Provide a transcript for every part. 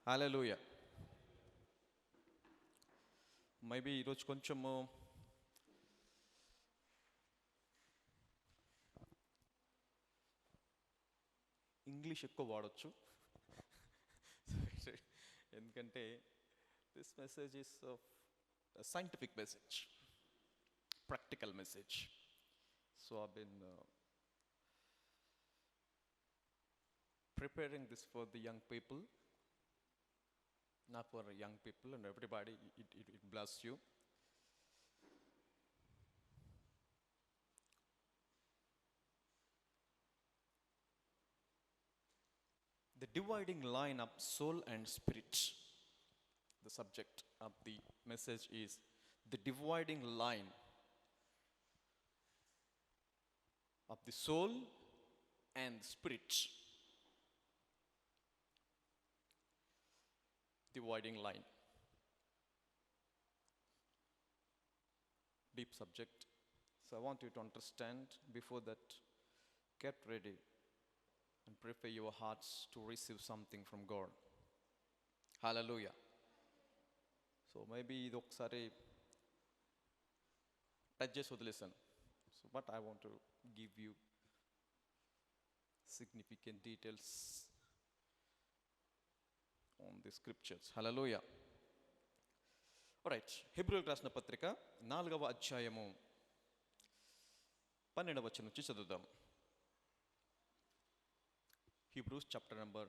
హల్లెలూయా. Maybe ఈరోజు కొంచెము English ఎక్కువ వాడచ్చు, ఎందుకంటే this message is scientific message, practical message. So I been preparing this for the young people, not for young people and everybody. It bless you. The dividing line of soul and spirit. The subject of the message is the dividing line of the soul and spirit. Dividing line. Deep subject. So I want you to understand. Before that, get ready and prepare your hearts to receive something from God. Hallelujah. So maybe ఇది ఒకసారి touch చేసి వదిలేసాను. So but I want to give you significant details on the scriptures. Hallelujah. Alright, హెబ్రీయులకు రాసిన పత్రిక 4వ అధ్యాయము 12వ వచనం నుంచి చదువుదాం. Hebrews chapter number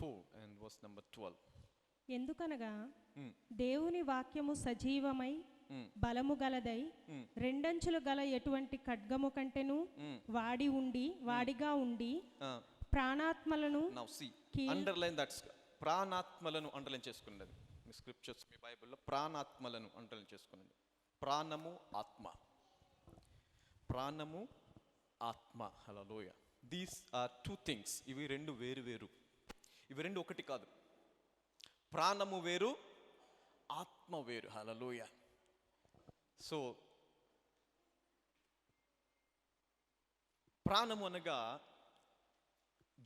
4 and verse number 12. ఎందుకనగా దేవుని వాక్యము సజీవమై బలము గలదై రెండంచులు గల ఎటువంటి ఖడ్గము కంటెను వాడిగా ఉండి ప్రాణాత్మలను అండర్లైన్ దట్స్ ప్రాణాత్మలను అండర్లైన్ చేసుకున్నది. మీ స్క్రిప్చర్స్, మీ బైబిల్లో ప్రాణాత్మలను అండర్లైన్ చేసుకున్నది. ప్రాణము ఆత్మ, ప్రాణము ఆత్మ. Hallelujah. These are two things. ఇవి రెండు వేరు వేరు, ఇవి రెండు ఒకటి కాదు. ప్రాణము వేరు, ఆత్మ వేరు. హల్లెలూయా. సో ప్రాణము అనగా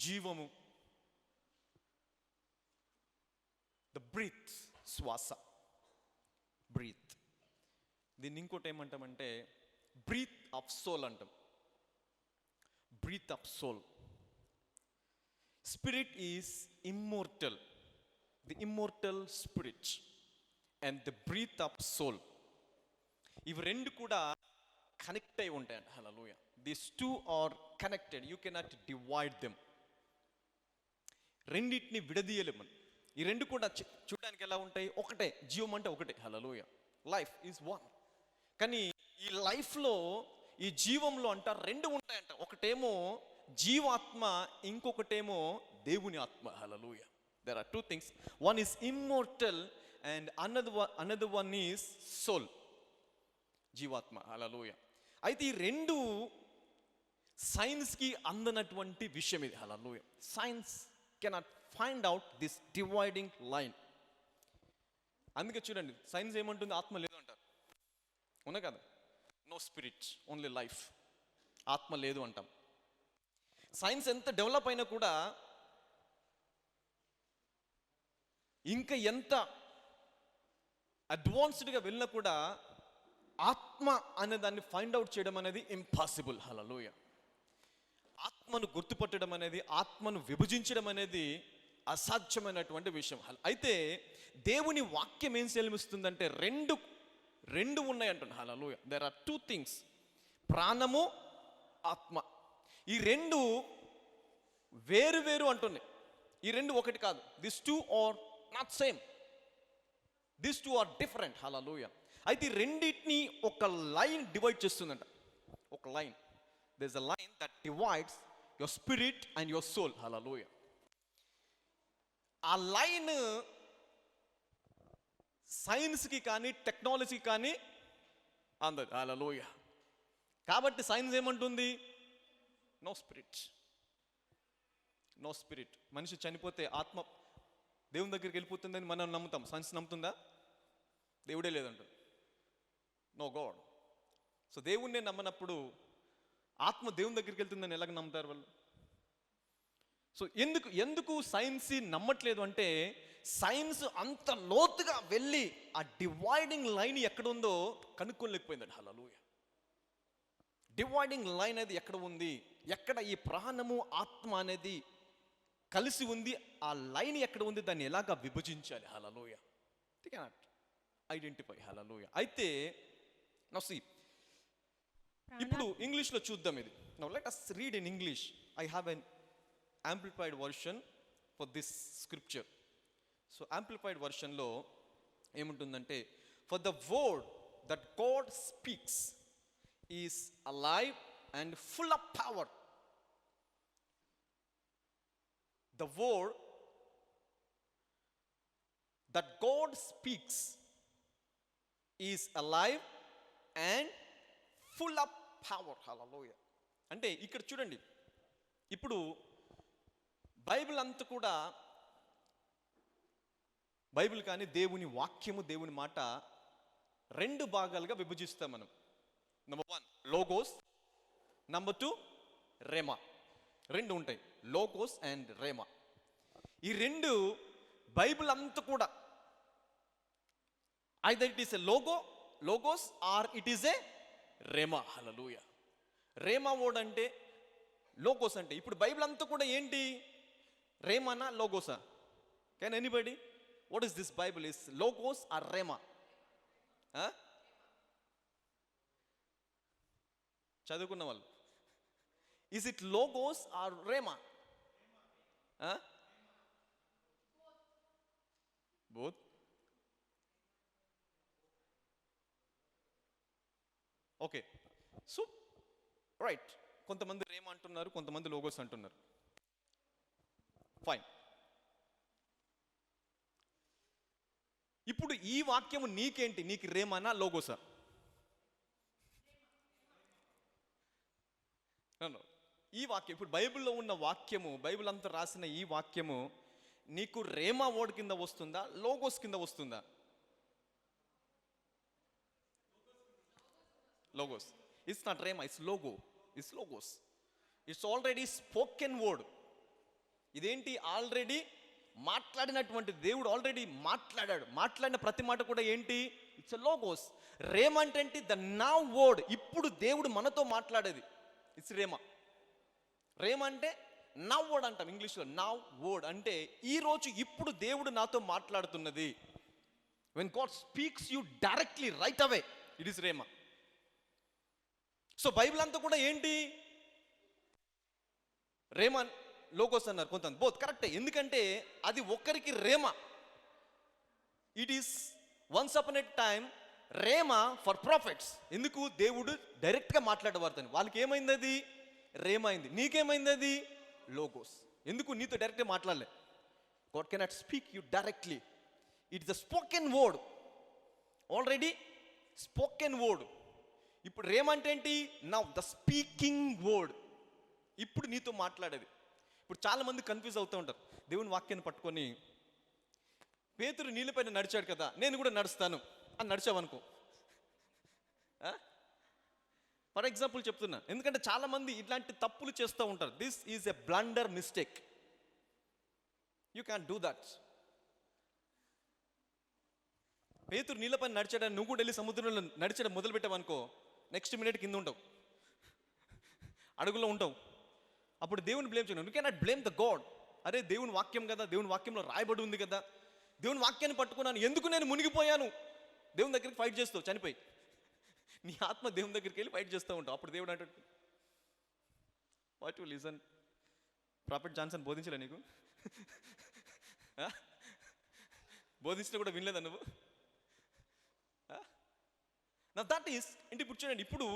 జీవము, ద బ్రీత్, శ్వాస, బ్రీత్. దీన్ని ఇంకోటి ఏమంటామంటే బ్రీత్ ఆఫ్ సోల్ అంటాం. Breath of soul. Spirit is immortal, the immortal spirit and the breath of soul. ఇవి రెండు కూడా కనెక్ట్ అయి ఉంటాయండి. Hallelujah. These two are connected, you cannot divide them. రెండింటిని విడదీయలేము. ఈ రెండు కూడా చూడడానికి ఎలా ఉంటాయి? ఒకటే, జీవం అంటే ఒకటే. హల్లెలూయా. Life is one. కానీ ఈ లైఫ్లో, ఈ జీవంలో అంట రెండు ఉంటాయంట. ఒకటేమో జీవాత్మ, ఇంకొకటేమో దేవుని ఆత్మ. Hallelujah. There are two things. One is immortal and another one is soul, జీవాత్మ. హల్లెలూయా. అయితే ఈ రెండు సైన్స్కి అందనటువంటి విషయం ఇది. Hallelujah. Science cannot find out this dividing line. అందుకే చూడండి, సైన్స్ ఏమంటుంది? ఆత్మ లేదు అంటారు, అవునా కదా? No spirit, only life. ఆత్మ లేదు అంటాం. సైన్స్ ఎంత డెవలప్ అయినా కూడా, ఇంకా ఎంత అడ్వాన్స్డ్గా వెళ్ళినా కూడా ఆత్మ అనే దాన్ని ఫైండ్ అవుట్ చేయడం అనేది ఇంపాసిబుల్. హల్లెలూయా. ఆత్మను గుర్తుపట్టడం అనేది, ఆత్మను విభజించడం అనేది అసాధ్యమైనటువంటి విషయం. అయితే దేవుని వాక్యం ఏం సెలవిస్తుందంటే రెండు ఉన్నాయంట. హల్లెలూయా. దేర్ ఆర్ టూ థింగ్స్, ప్రాణము, ఆత్మ. ఈ రెండు వేరు వేరు అంటున్నాయి. ఈ రెండు ఒకటి కాదు. This two are not same, this two are different. Hallelujah. అయితే ఈ రెండింటిని ఒక లైన్ డివైడ్ చేస్తుందంట. ఒక line. There is a line that divides your spirit and your soul. Hallelujah. ఆ లైన్ సైన్స్కి కానీ టెక్నాలజీకి కానీ అందదు. హల్లెలూయా. కాబట్టి సైన్స్ ఏమంటుంది? No spirit, no spirit. మనిషి చనిపోతే ఆత్మ దేవుని దగ్గరికి వెళ్ళిపోతుందని మనం నమ్ముతాం. సైన్స్ నమ్ముతుందా? దేవుడే లేదంటుంది. No God. సో దేవుణ్ణే నమ్మనప్పుడు ఆత్మ దేవుని దగ్గరికి వెళ్తుందని ఎలాగ నమ్ముతారు వాళ్ళు? సో ఎందుకు సైన్స్ నమ్మట్లేదు అంటే, సైన్స్ అంత లోతుగా వెళ్ళి ఆ డివైడింగ్ లైన్ ఎక్కడ ఉందో కనుక్కోలేకపోయిందండి. హల్లెలూయా. డివైడింగ్ లైన్ అనేది ఎక్కడ ఉంది, ఎక్కడ ఈ ప్రాణము ఆత్మ అనేది కలిసి ఉంది, ఆ లైన్ ఎక్కడ ఉంది, దాన్ని ఎలాగా విభజించాలి. Hallelujah. They cannot identify. Hallelujah. అయితే నౌ సీ, ఇప్పుడు ఇంగ్లీష్లో చూద్దాం ఇది. Now let us read in English. I have an amplified version for this scripture. So amplified version లో ఏముంటుందంటే, for the word that God speaks is alive and full of power. The word that God speaks is alive and full of power. Hallelujah. అంటే ఇక్కడ చూడండి, ఇప్పుడు Bible అంతా కూడా, Bible కానీ దేవుని వాక్యము, దేవుని మాట రెండు భాగాలుగా విభజిస్తాం మనం. Number 1 logos, number 2 రేమా. రెండు ఉంటాయి, లోగోస్ అండ్ రేమా. ఈ రెండు బైబిల్ అంతా కూడా either it is a logos or it is a rhema. Hallelujah. Rhema word అంటే, లోగోస్ అంటే, ఇప్పుడు బైబిల్ అంతా కూడా ఏంటి, రేమానా లోగోసా? Can anybody? What is this Bible? Is logos or rhema? చదువుకున్న వాళ్ళు, is it logos or rhema? Both. Okay, so right, కొంతమంది రేమా అంటున్నారు, కొంతమంది లోగోస్ అంటున్నారు. ఫైన్. ఇప్పుడు ఈ వాక్యము నీకేంటి? నీకు రేమానా లోగోసా? ఈ వాక్యం, ఇప్పుడు బైబిల్లో ఉన్న వాక్యము, బైబిల్ అంతా రాసిన ఈ వాక్యము నీకు రేమా వర్డ్ కింద వస్తుందా, లోగోస్ కింద వస్తుందా? Logos. It's not rhema, it's it's logos. It's already spoken word. ఇదేంటి? ఆల్రెడీ మాట్లాడినటువంటి దేవుడు ఆల్రెడీ మాట్లాడిన ప్రతి మాట కూడా ఏంటి? It's logos. రేమా అంటే ఏంటి? The now word. ఇప్పుడు దేవుడు మనతో మాట్లాడేది ఇట్స్ రేమా. రేమా అంటే నౌ వర్డ్ అంటాం ఇంగ్లీష్లో. నౌ వర్డ్ అంటే ఈరోజు, ఇప్పుడు దేవుడు నాతో మాట్లాడుతున్నది. When God speaks you directly right away, it is rhema. So Bible అంతా కూడా ఏంటి? రేమా, లోగోస్ అన్నారు కొంతమంది. బోత్ కరెక్టే, ఎందుకంటే అది ఒక్కరికి rhema. It is once upon a time rhema for prophets. ఎందుకు? దేవుడు డైరెక్ట్గా మాట్లాడేవారితో, వాళ్ళకి ఏమైంది? అది రేమా అయింది. నీకేమైంది? అది లోగోస్. ఎందుకు? నీతో డైరెక్ట్గా మాట్లాడలే. God cannot speak you directly. It's the spoken word, already spoken word. ఇప్పుడు రేమా అంటే ఏంటి? నౌ ద స్పీకింగ్ వర్డ్, ఇప్పుడు నీతో మాట్లాడేది. ఇప్పుడు చాలా మంది కన్ఫ్యూజ్ అవుతూ ఉంటారు దేవుని వాక్యాన్ని పట్టుకొని. పేతురు నీళ్ళపైన నడిచాడు కదా, నేను కూడా నడుస్తాను అని నడిచావనుకో. ఫర్ ఎగ్జాంపుల్ చెప్తున్నా, ఎందుకంటే చాలా మంది ఇట్లాంటి తప్పులు చేస్తూ ఉంటారు. This is a blunder mistake. You can do that. పేతురు నీళ్ళపైన నడిచాడని నువ్వు కూడా వెళ్ళి సముద్రంలో నడిచడం మొదలు పెట్టావనుకో, నెక్స్ట్ మినిట్ కింద ఉంటావు, అడుగులో ఉంటావు. అప్పుడు దేవుని బ్లేమ్ చేయను. You cannot blame the God. అరే దేవుని వాక్యం కదా, దేవుని వాక్యంలో రాయబడి ఉంది కదా, దేవుని వాక్యాన్ని పట్టుకున్నాను, ఎందుకు నేను మునిగిపోయాను? దేవుని దగ్గరికి ఫైట్ చేస్తావు, చనిపోయి నీ ఆత్మ దేవుని దగ్గరికి వెళ్ళి ఫైట్ చేస్తూ ఉంటావు. అప్పుడు దేవుడు అంటాడు, what you listen, prophet Johnson బోధించలే నీకు? బోధించినా కూడా వినలేదా నువ్వు? నా దట్ ఈస్ అంటే, ఇప్పుడు చూడండి, ఇప్పుడు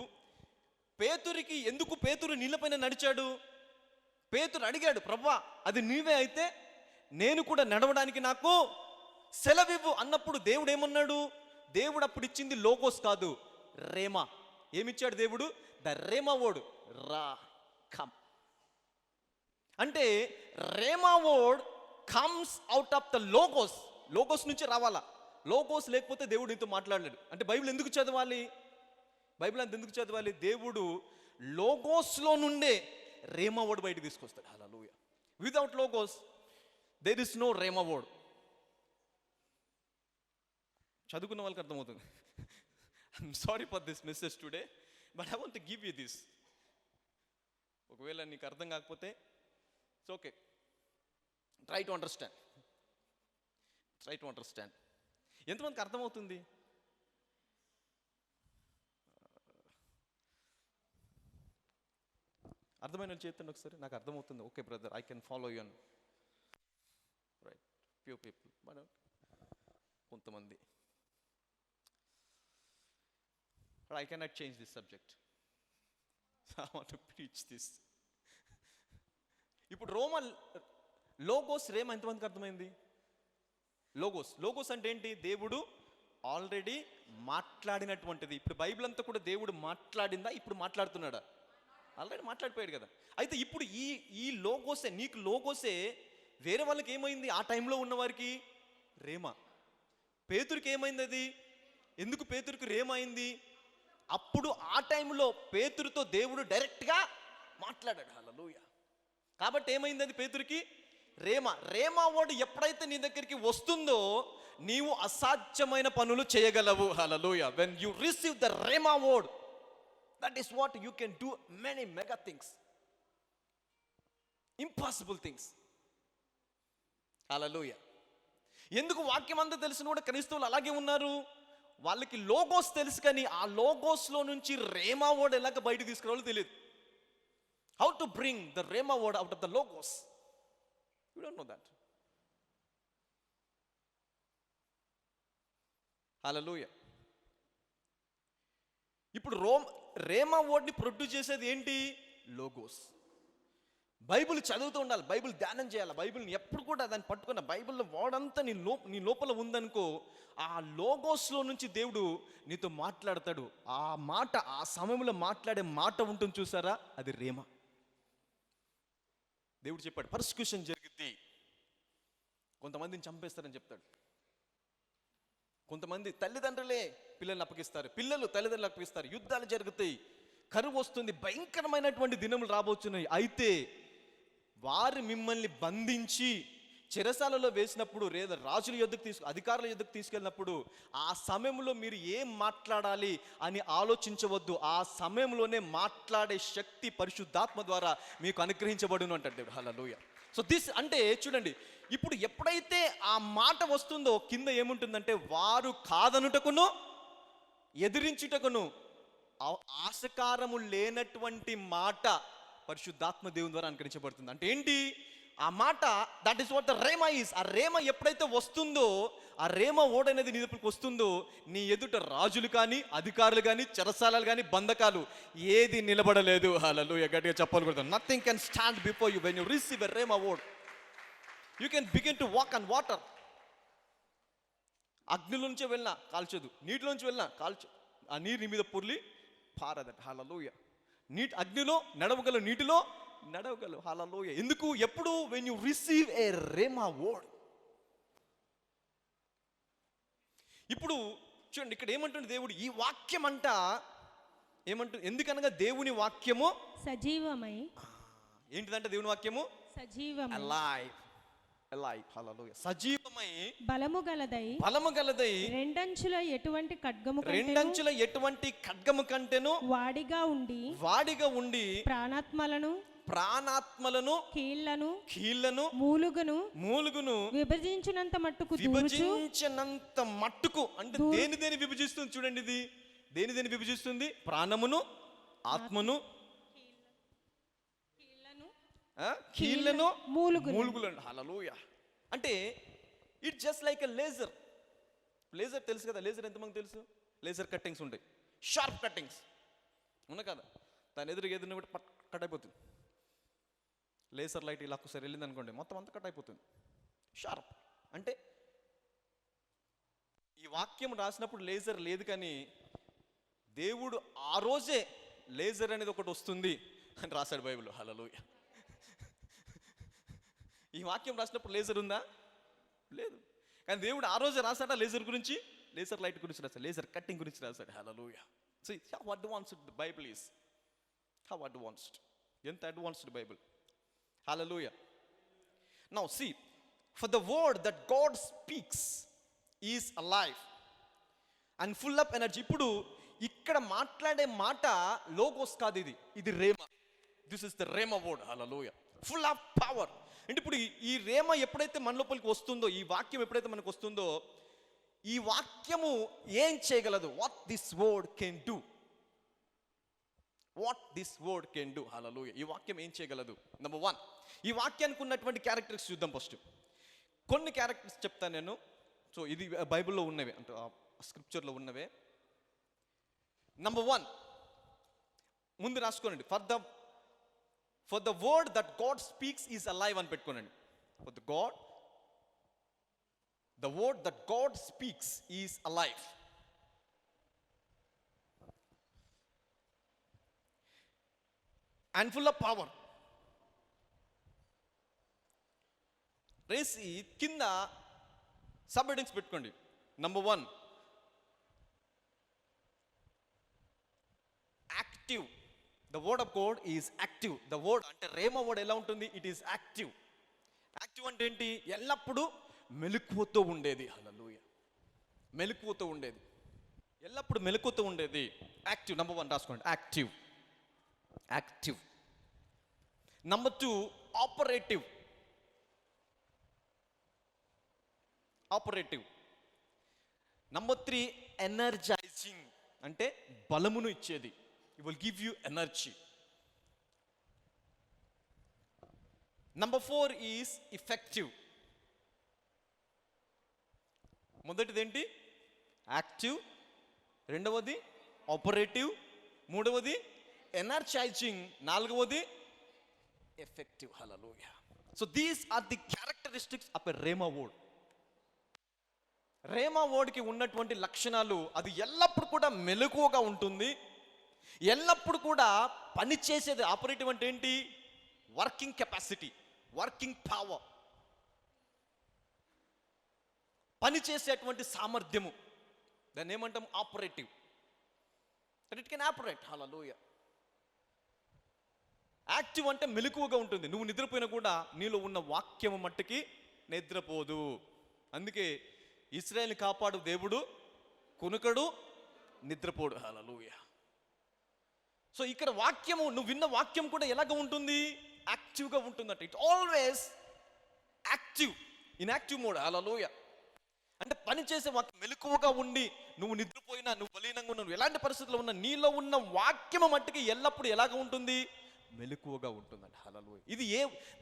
పేతురికి ఎందుకు పేతురు నీళ్ళపైన నడిచాడు? పేతురు అడిగాడు, ప్రభువా అది నీవే అయితే నేను కూడా నడవడానికి నాకు సెలవివ్వు అన్నప్పుడు దేవుడు ఏమన్నాడు? దేవుడు అప్పుడు ఇచ్చింది లోగోస్ కాదు, రేమా. ఏమిచ్చాడు దేవుడు? ద రేమా వర్డ్, రా కమ్. అంటే rhema word comes out of the logos. Logos నుంచి రావాలా. లోగోస్ లేకపోతే దేవుడు నీతో మాట్లాడలేడు. అంటే బైబిల్ ఎందుకు చదవాలి? బైబిల్ అంత ఎందుకు చదవాలి? దేవుడు లోగోస్లో నుండే రేమా వర్డ్ బయటకు తీసుకొస్తాడు. Hallelujah. Without logos there is no rhema word. చదువుకున్న వాళ్ళకి అర్థమవుతుంది. I'm sorry for this message today, but I want to give you this. ఒకవేళ నీకు అర్థం కాకపోతే it's okay. Try to understand. ఎంతమందికి అర్థమవుతుంది? అర్థమైన చేతండి ఒకసారి. నాకు అర్థమవుతుంది. Okay brother, I can follow you. Right, few people, but కొంతమంది. I cannot change this subject. I want to preach this. ఇప్పుడు లోగోస్ రేమ ఎంతమందికి అర్థమైంది? లోగోస్ అంటే ఏంటి? దేవుడు ఆల్రెడీ మాట్లాడినటువంటిది. ఇప్పుడు బైబిల్ అంతా కూడా దేవుడు మాట్లాడిందా? ఇప్పుడు మాట్లాడుతున్నాడా? ఆల్రెడీ మాట్లాడిపోయాడు కదా. అయితే ఇప్పుడు ఈ లోగోసే, నీకు లోగోసే వేరే వాళ్ళకి ఏమైంది? ఆ టైంలో ఉన్న వారికి రేమ. పేతురికి ఏమైంది అది? ఎందుకు పేతురికి రేమ అయింది? అప్పుడు ఆ టైంలో పేతురుతో దేవుడు డైరెక్ట్గా మాట్లాడాడు. హల్లెలూయా. కాబట్టి ఏమైంది అది? పేతురికి రేమా వర్డ్ ఎప్పుడైతే నీ దగ్గరికి వస్తుందో నీవు అసాధ్యమైన పనులు చేయగలవు. హల్లెలూయా. when you receive the rhema word, that is what you can do many mega things, impossible things. హల్లెలూయా. ఎందుకు వాక్యం అంతా తెలిసిన కూడా క్రైస్తవులు అలాగే ఉన్నారు? వాళ్ళకి లోగోస్ తెలుసు, కానీ ఆ లోగోస్లో నుంచి రేమా వర్డ్ ఎలాగ బయటకు తీసుకురావాలో తెలియదు. How to bring the rhema word out of the logos, you don't know that. Hallelujah. ఇప్పుడు రేమా వర్డ్ని ప్రొడ్యూస్ చేసేది ఏంటి? లోగోస్. బైబిల్ చదువుతూ ఉండాలి, బైబిల్ ధ్యానం చేయాలి, బైబిల్ని ఎప్పుడు కూడా దాన్ని పట్టుకున్న బైబిల్లో వాడంతా నీ లోపల ఉందనుకో, ఆ లోగోస్లో నుంచి దేవుడు నీతో మాట్లాడతాడు. ఆ మాట, ఆ సమయంలో మాట్లాడే మాట ఉంటుంది చూసారా, అది రేమ. దేవుడు చెప్పాడు పర్సిక్యూషన్ జరిగిద్ది, కొంతమందిని చంపేస్తారని చెప్తాడు. కొంతమంది తల్లిదండ్రులే పిల్లల్ని అప్పగిస్తారు, పిల్లలు తల్లిదండ్రులు అప్పగిస్తారు, యుద్ధాలు జరుగుతాయి, కరువు వస్తుంది, భయంకరమైనటువంటి దినములు రాబోతున్నాయి. అయితే వారు మిమ్మల్ని బంధించి చెరసాలలో వేసినప్పుడు, లేదా రాజుల యొద్దకు అధికారుల యొద్దకు తీసుకెళ్ళినప్పుడు ఆ సమయంలో మీరు ఏం మాట్లాడాలి అని ఆలోచించవద్దు. ఆ సమయంలోనే మాట్లాడే శక్తి పరిశుద్ధాత్మ ద్వారా మీకు అనుగ్రహించబడును అంటాడు దేవుడు. హల్లెలూయా. సో దిస్ అంటే చూడండి, ఇప్పుడు ఎప్పుడైతే ఆ మాట వస్తుందో కింద ఏముంటుందంటే, వారు కాదనుటకును ఎదిరించుటకును ఆశకారము లేనటువంటి మాట పరిశుద్ధాత్మ దేవుని ద్వారా అనుగ్రహించబడుతుంది. అంటే ఏంటి ఆ మాట? That is what the రేమా is. ఆ రేమ ఎప్పుడైతే వస్తుందో, ఆ రేమ ఓడ్ అనేది నీ దగ్గరికి వస్తుందో, నీ ఎదుట రాజులు కానీ, అధికారులు కానీ, చెరసాలలు కానీ, బంధకాలు ఏది నిలబడలేదు. హల్లెలూయా. గట్టిగా చెప్పాలి కూడా. Nothing can stand before you when you receive a rhema word. You can begin to walk on water. అగ్నిలోంచి వెళ్ళినా కాల్చదు, నీటిలోంచి వెళ్ళినా కాల్చదు, ఆ నీరు నీ మీద పొర్లి పారదట. హల్లెలూయా. అగ్నిలో నడవగలవు, నీటిలో నడవగలవు. హల్లెలూయా. ఎందుకు? ఎప్పుడు? When you receive a rhema word. ఇప్పుడు చూడండి, ఇక్కడ ఏమంటుంది దేవుడు? ఈ వాక్యం అంట ఏమంటుంది? ఎందుకనగా దేవుని వాక్యము సజీవమై. ఏంటిదంటే దేవుని వాక్యము సజీవమై, alive. హల్లెలూయా. సజీవమై, బలము గలదై రెండంచుల ఎటువంటి ఖడ్గము కంటెను వాడిగా ఉండి ప్రాణాత్మలను కీళ్లను మూలుగును విభజించినంత మట్టుకు అంటే దేని విభజిస్తుంది? చూడండి, ఇది దేని విభజిస్తుంది? ప్రాణమును, ఆత్మను, కీళ్లను, మూలుగులను. హల్లెలూయా. అంటే it's just like a laser. Laser తెలుసు కదా? లేజర్ ఎంతమంది తెలుసు? లేజర్ కట్టింగ్స్ ఉంటాయి, షార్ప్ కట్టింగ్స్ ఉన్నా కదా? దాని ఎదురుగా కూడా కట్ అయిపోతుంది. లేజర్ లైట్ ఇలా ఒకసారి వెళ్ళింది అనుకోండి, మొత్తం అంతా కట్ అయిపోతుంది. షార్ప్ అంటే ఈ వాక్యం రాసినప్పుడు లేజర్ లేదు, కానీ దేవుడు ఆ రోజే లేజర్ అనేది ఒకటి వస్తుంది అని రాశాడు బైబిల్లో. హల్లెలూయా. ఈ వాక్యం రాసినప్పుడు లేజర్ ఉందా? లేదు. కానీ దేవుడు ఆ రోజే రాశాడా లేజర్ గురించి? లేజర్ లైట్ గురించి రాశాడు, లేజర్ కట్టింగ్ గురించి రాశాడు. హల్లెలూయా. See how advanced the Bible is. How advanced. ఎంత advanced Bible. Hallelujah. Now see, for the word that God speaks is alive and full of energy. ఇప్పుడు ఇక్కడ మాట్లాడే మాట లోగోస్ కాదు, ఇది rhema. This is the rhema word. Hallelujah. Full of power. అంటే ఇప్పుడు ఈ రేమ ఎప్పుడైతే మన లోపలికి వస్తుందో, ఈ వాక్యం ఎప్పుడైతే మనకు వస్తుందో, ఈ వాక్యము ఏం చేయగలదు? What this word can do. What this word can do. Hallelujah. ఈ వాక్యం ఏం చేయగలదు? నెంబర్ 1, ఈ వాక్యానికి ఉన్నటువంటి క్యారెక్టర్స్ చూద్దాం. ఫస్ట్ కొన్ని క్యారెక్టర్స్ చెప్తాను నేను. సో ఇది బైబిల్లో ఉన్నవే, అంటే స్క్రిప్చర్లో ఉన్నవే. నంబర్ 1 ముందు రాసుకోనండి. For the word that God speaks is alive అని పెట్టుకోనండి. For the word that God speaks is alive. And full of power. రేసి కింద సబ్ హెడింగ్స్ పెట్టుకోండి. Number 1 active. The word of God is active. The word అంటే rhema word ఎలా ఉంటుంది? It is active. Active అంటే ఏంటి? ఎల్లప్పుడూ మెలకువతో ఉండేది. హల్లెలూయా. మెలకువతో ఉండేది, ఎల్లప్పుడు మెలకువతో ఉండేది. యాక్టివ్. నంబర్ 1 రాసుకోండి. Active. Active. Number 2 operative. Operative. Number 3 energising, అంటే బలమును ఇచ్చేది. It will give you energy. Number 4 is effective. మొదటిది ఏంటి? యాక్టివ్. రెండవది ఆపరేటివ్. మూడవది ఎనర్జైజింగ్. నాలుగవది effective. Hallelujah. So these are the characteristics of a rhema word. Rhema వర్డ్కి ఉన్నటువంటి లక్షణాలు, అది ఎల్లప్పుడు కూడా మెలకువగా ఉంటుంది, ఎల్లప్పుడు కూడా పని చేసేది. ఆపరేటివ్ అంటే ఏంటి? వర్కింగ్ కెపాసిటీ, వర్కింగ్ పవర్, పని చేసేటువంటి సామర్థ్యము. దాన్ని ఏమంటాం? Operative. It can operate. Hallelujah. Active అంటే మెలకువగా ఉంటుంది. నువ్వు నిద్రపోయినా కూడా నీలో ఉన్న వాక్యము మట్టుకి నిద్రపోదు. అందుకే ఇశ్రాయేలుని కాపాడు దేవుడు, కునుకడు, నిద్రపోడు. హల్లెలూయా. సో ఇక్కడ వాక్యము, నువ్వు విన్న వాక్యం కూడా ఎలాగ ఉంటుంది? యాక్టివ్గా ఉంటుందంట. It always active, in active mode. Hallelujah. అంటే పని చేసే వాక్యం, మెలకువగా ఉండి, నువ్వు నిద్రపోయినా, నువ్వు బలీనంగా ఉన్నా, నువ్వు ఎలాంటి పరిస్థితుల్లో ఉన్నా, నీలో ఉన్న వాక్యము మట్టుకి ఎల్లప్పుడు ఎలాగ ఉంటుంది? మెలకువగా ఉంటుందంట. హల్లెలూయా. ఇది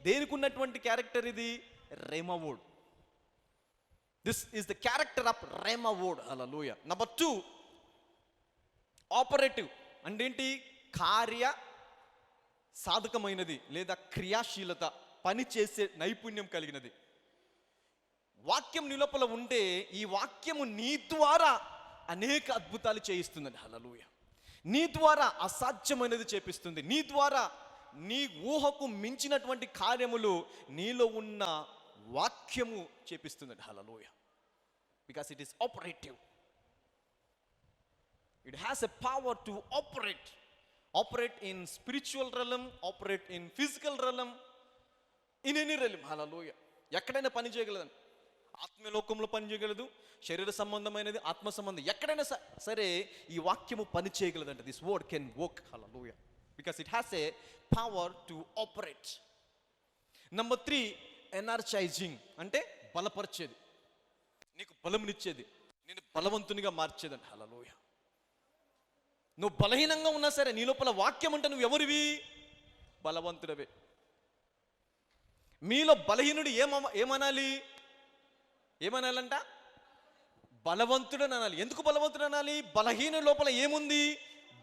దేనికి ఉన్నటువంటి క్యారెక్టర్? ఇది rhema word. This is the character of rhema word. Hallelujah. Number 2 operative. అంటే ఏంటి? కార్య సాధకమైనది లేదా క్రియాశీలత, పని చేసే నైపుణ్యం కలిగినది. వాక్యం నీ లోపల ఉంటే ఈ వాక్యము నీ ద్వారా అనేక అద్భుతాలు చేయిస్తుందండి. హల్లెలూయా. నీ ద్వారా అసాధ్యమైనది చేపిస్తుంది. నీ ద్వారా నీ ఊహకు మించినటువంటి కార్యములు నీలో ఉన్న వాక్యము చేపిస్తుందండి. Hallelujah. Because it is operative. It has a power to operate in spiritual realm, operate in physical realm, in any realm. Hallelujah. ఎక్కడైనా పని చేయగలదండి. ఆత్మలోకంలో పని చేయగలదు, శరీర సంబంధమైనది, ఆత్మ సంబంధం, ఎక్కడైనా సరే ఈ వాక్యము పని చేయగలదంట. This word can work. Hallelujah. Because it has a power to operate. Number 3 energising, అంటే బలపరిచేది, నీకు బలమునిచ్చేది, నేను బలవంతునిగా మార్చేదండి. హల్లెలూయా. నువ్వు బలహీనంగా ఉన్నా సరే నీ లోపల వాక్యం అంటే నువ్వు ఎవరివి? బలవంతుడవే. మీలో బలహీనుడు ఏమనాలి? ఏమనాలంట? బలవంతుడు అనాలి. ఎందుకు బలవంతుడు అనాలి? బలహీన లోపల ఏముంది?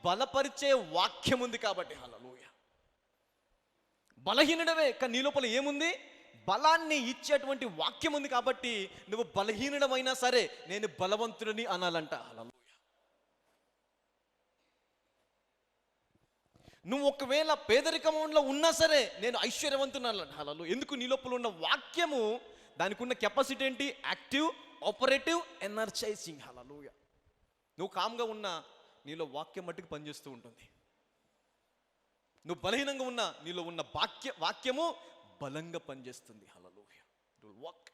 బలపరిచే వాక్యం ఉంది కాబట్టి. హల్లెలూయా. బలహీనుడవే, కానీ నీ లోపల ఏముంది? బలాన్ని ఇచ్చేటువంటి వాక్యం ఉంది కాబట్టి నువ్వు బలహీనుడమైనా సరే నేను బలవంతుడిని అనాలంట. హల్లెలూయా. నువ్వు ఒకవేళ పేదరికంలో ఉన్నా సరే నేను ఐశ్వర్యవంతుని అనాలంట. హల్లెలూయా. ఎందుకు? నీ లోపల ఉన్న వాక్యము, దానికి ఉన్న కెపాసిటీ ఏంటి? Active, operative, energising. హల్లెలూయా. నువ్వు కామ్గా ఉన్నా నీలో వాక్యం మట్టుకు పనిచేస్తూ ఉంటుంది. నువ్వు బలహీనంగా ఉన్నా నీలో ఉన్న వాక్యము బలంగా పనిచేస్తుంది. Hallelujah. It will work.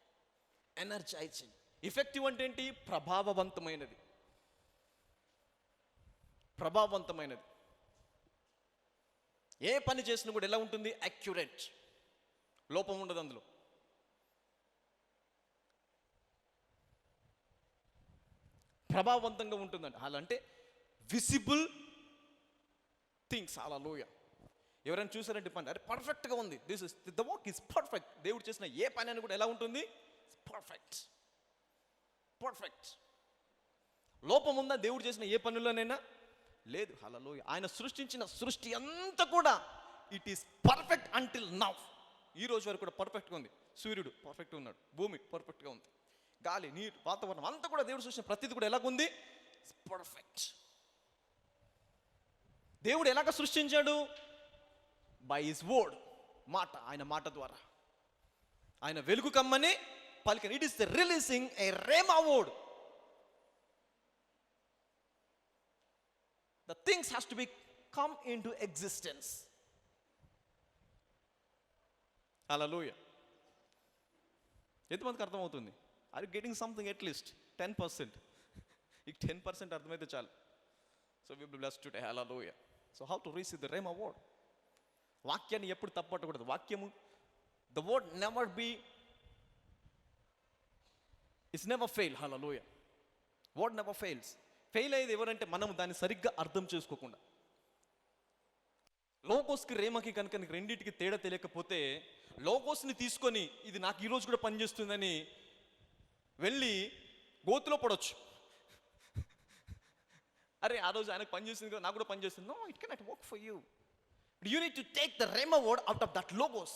Energising. Effective అంటే ఏంటి? ప్రభావవంతమైనది. ప్రభావవంతమైనది. ఏ పని చేసినా కూడా ఎలా ఉంటుంది? యాక్యురేట్. లోపం ఉండదు అందులో. ప్రభావవంతంగా ఉంటుందండి. అలా అంటే విజిబుల్ థింగ్స్. హల్లెలూయా. ఎవరైనా చూసారంటే పని అరే పర్ఫెక్ట్గా ఉంది, this is the work is perfect. దేవుడు చేసిన ఏ పని అని కూడా ఎలా ఉంటుంది? పర్ఫెక్ట్. పర్ఫెక్ట్. లోపం ఉందా దేవుడు చేసిన ఏ పనుల్లోనైనా? లేదు. హల్లెలూయా. ఆయన సృష్టించిన సృష్టి అంతా కూడా it is perfect until now. ఈ రోజు వరకు కూడా పర్ఫెక్ట్గా ఉంది. సూర్యుడు పర్ఫెక్ట్గా ఉన్నాడు, భూమి పర్ఫెక్ట్గా ఉంది, గాలి, నీరు, వాతావరణం అంతా కూడా దేవుడు సృష్టించిన ప్రతిదీ కూడా ఎలాగుంది? పర్ఫెక్ట్. దేవుడు ఎలాగ సృష్టించాడు? బై హిస్ వర్డ్, మాట. ఆయన మాట ద్వారా ఆయన వెలుగు కమ్మని పలికిన. It is the releasing a rhema word. The things has to be come into existence. Hallelujah. ఎంతమందికి అర్థమవుతుంది? Are you getting something? At least 10%. ఈ 10% అర్థమైతే చాలు. So we will be blessed today. Hallelujah. So how to receive the rhema word? వాక్యాన్ని ఎప్పుడు తప్పట్టకూడదు. వాక్యము, the word never be, it's never fail. Hallelujah. Word never fails. Fail అయ్యేది ఎవరంటే మనం దాన్ని సరిగ్గా అర్థం చేసుకోకుండా. లోగోస్కి రేమాకి కనుక నీకు రెండింటికి తేడా తెలియకపోతే, లోగోస్ని తీసుకొని ఇది నాకు ఈరోజు కూడా పనిచేస్తుందని వెళ్ళి గోతులో పడవచ్చు. అరే ఆ రోజు ఆయనకు పనిచేస్తుంది కదా, నాకు కూడా పనిచేస్తుంది. No, it cannot work for you. You need to take the rhema word out of that logos.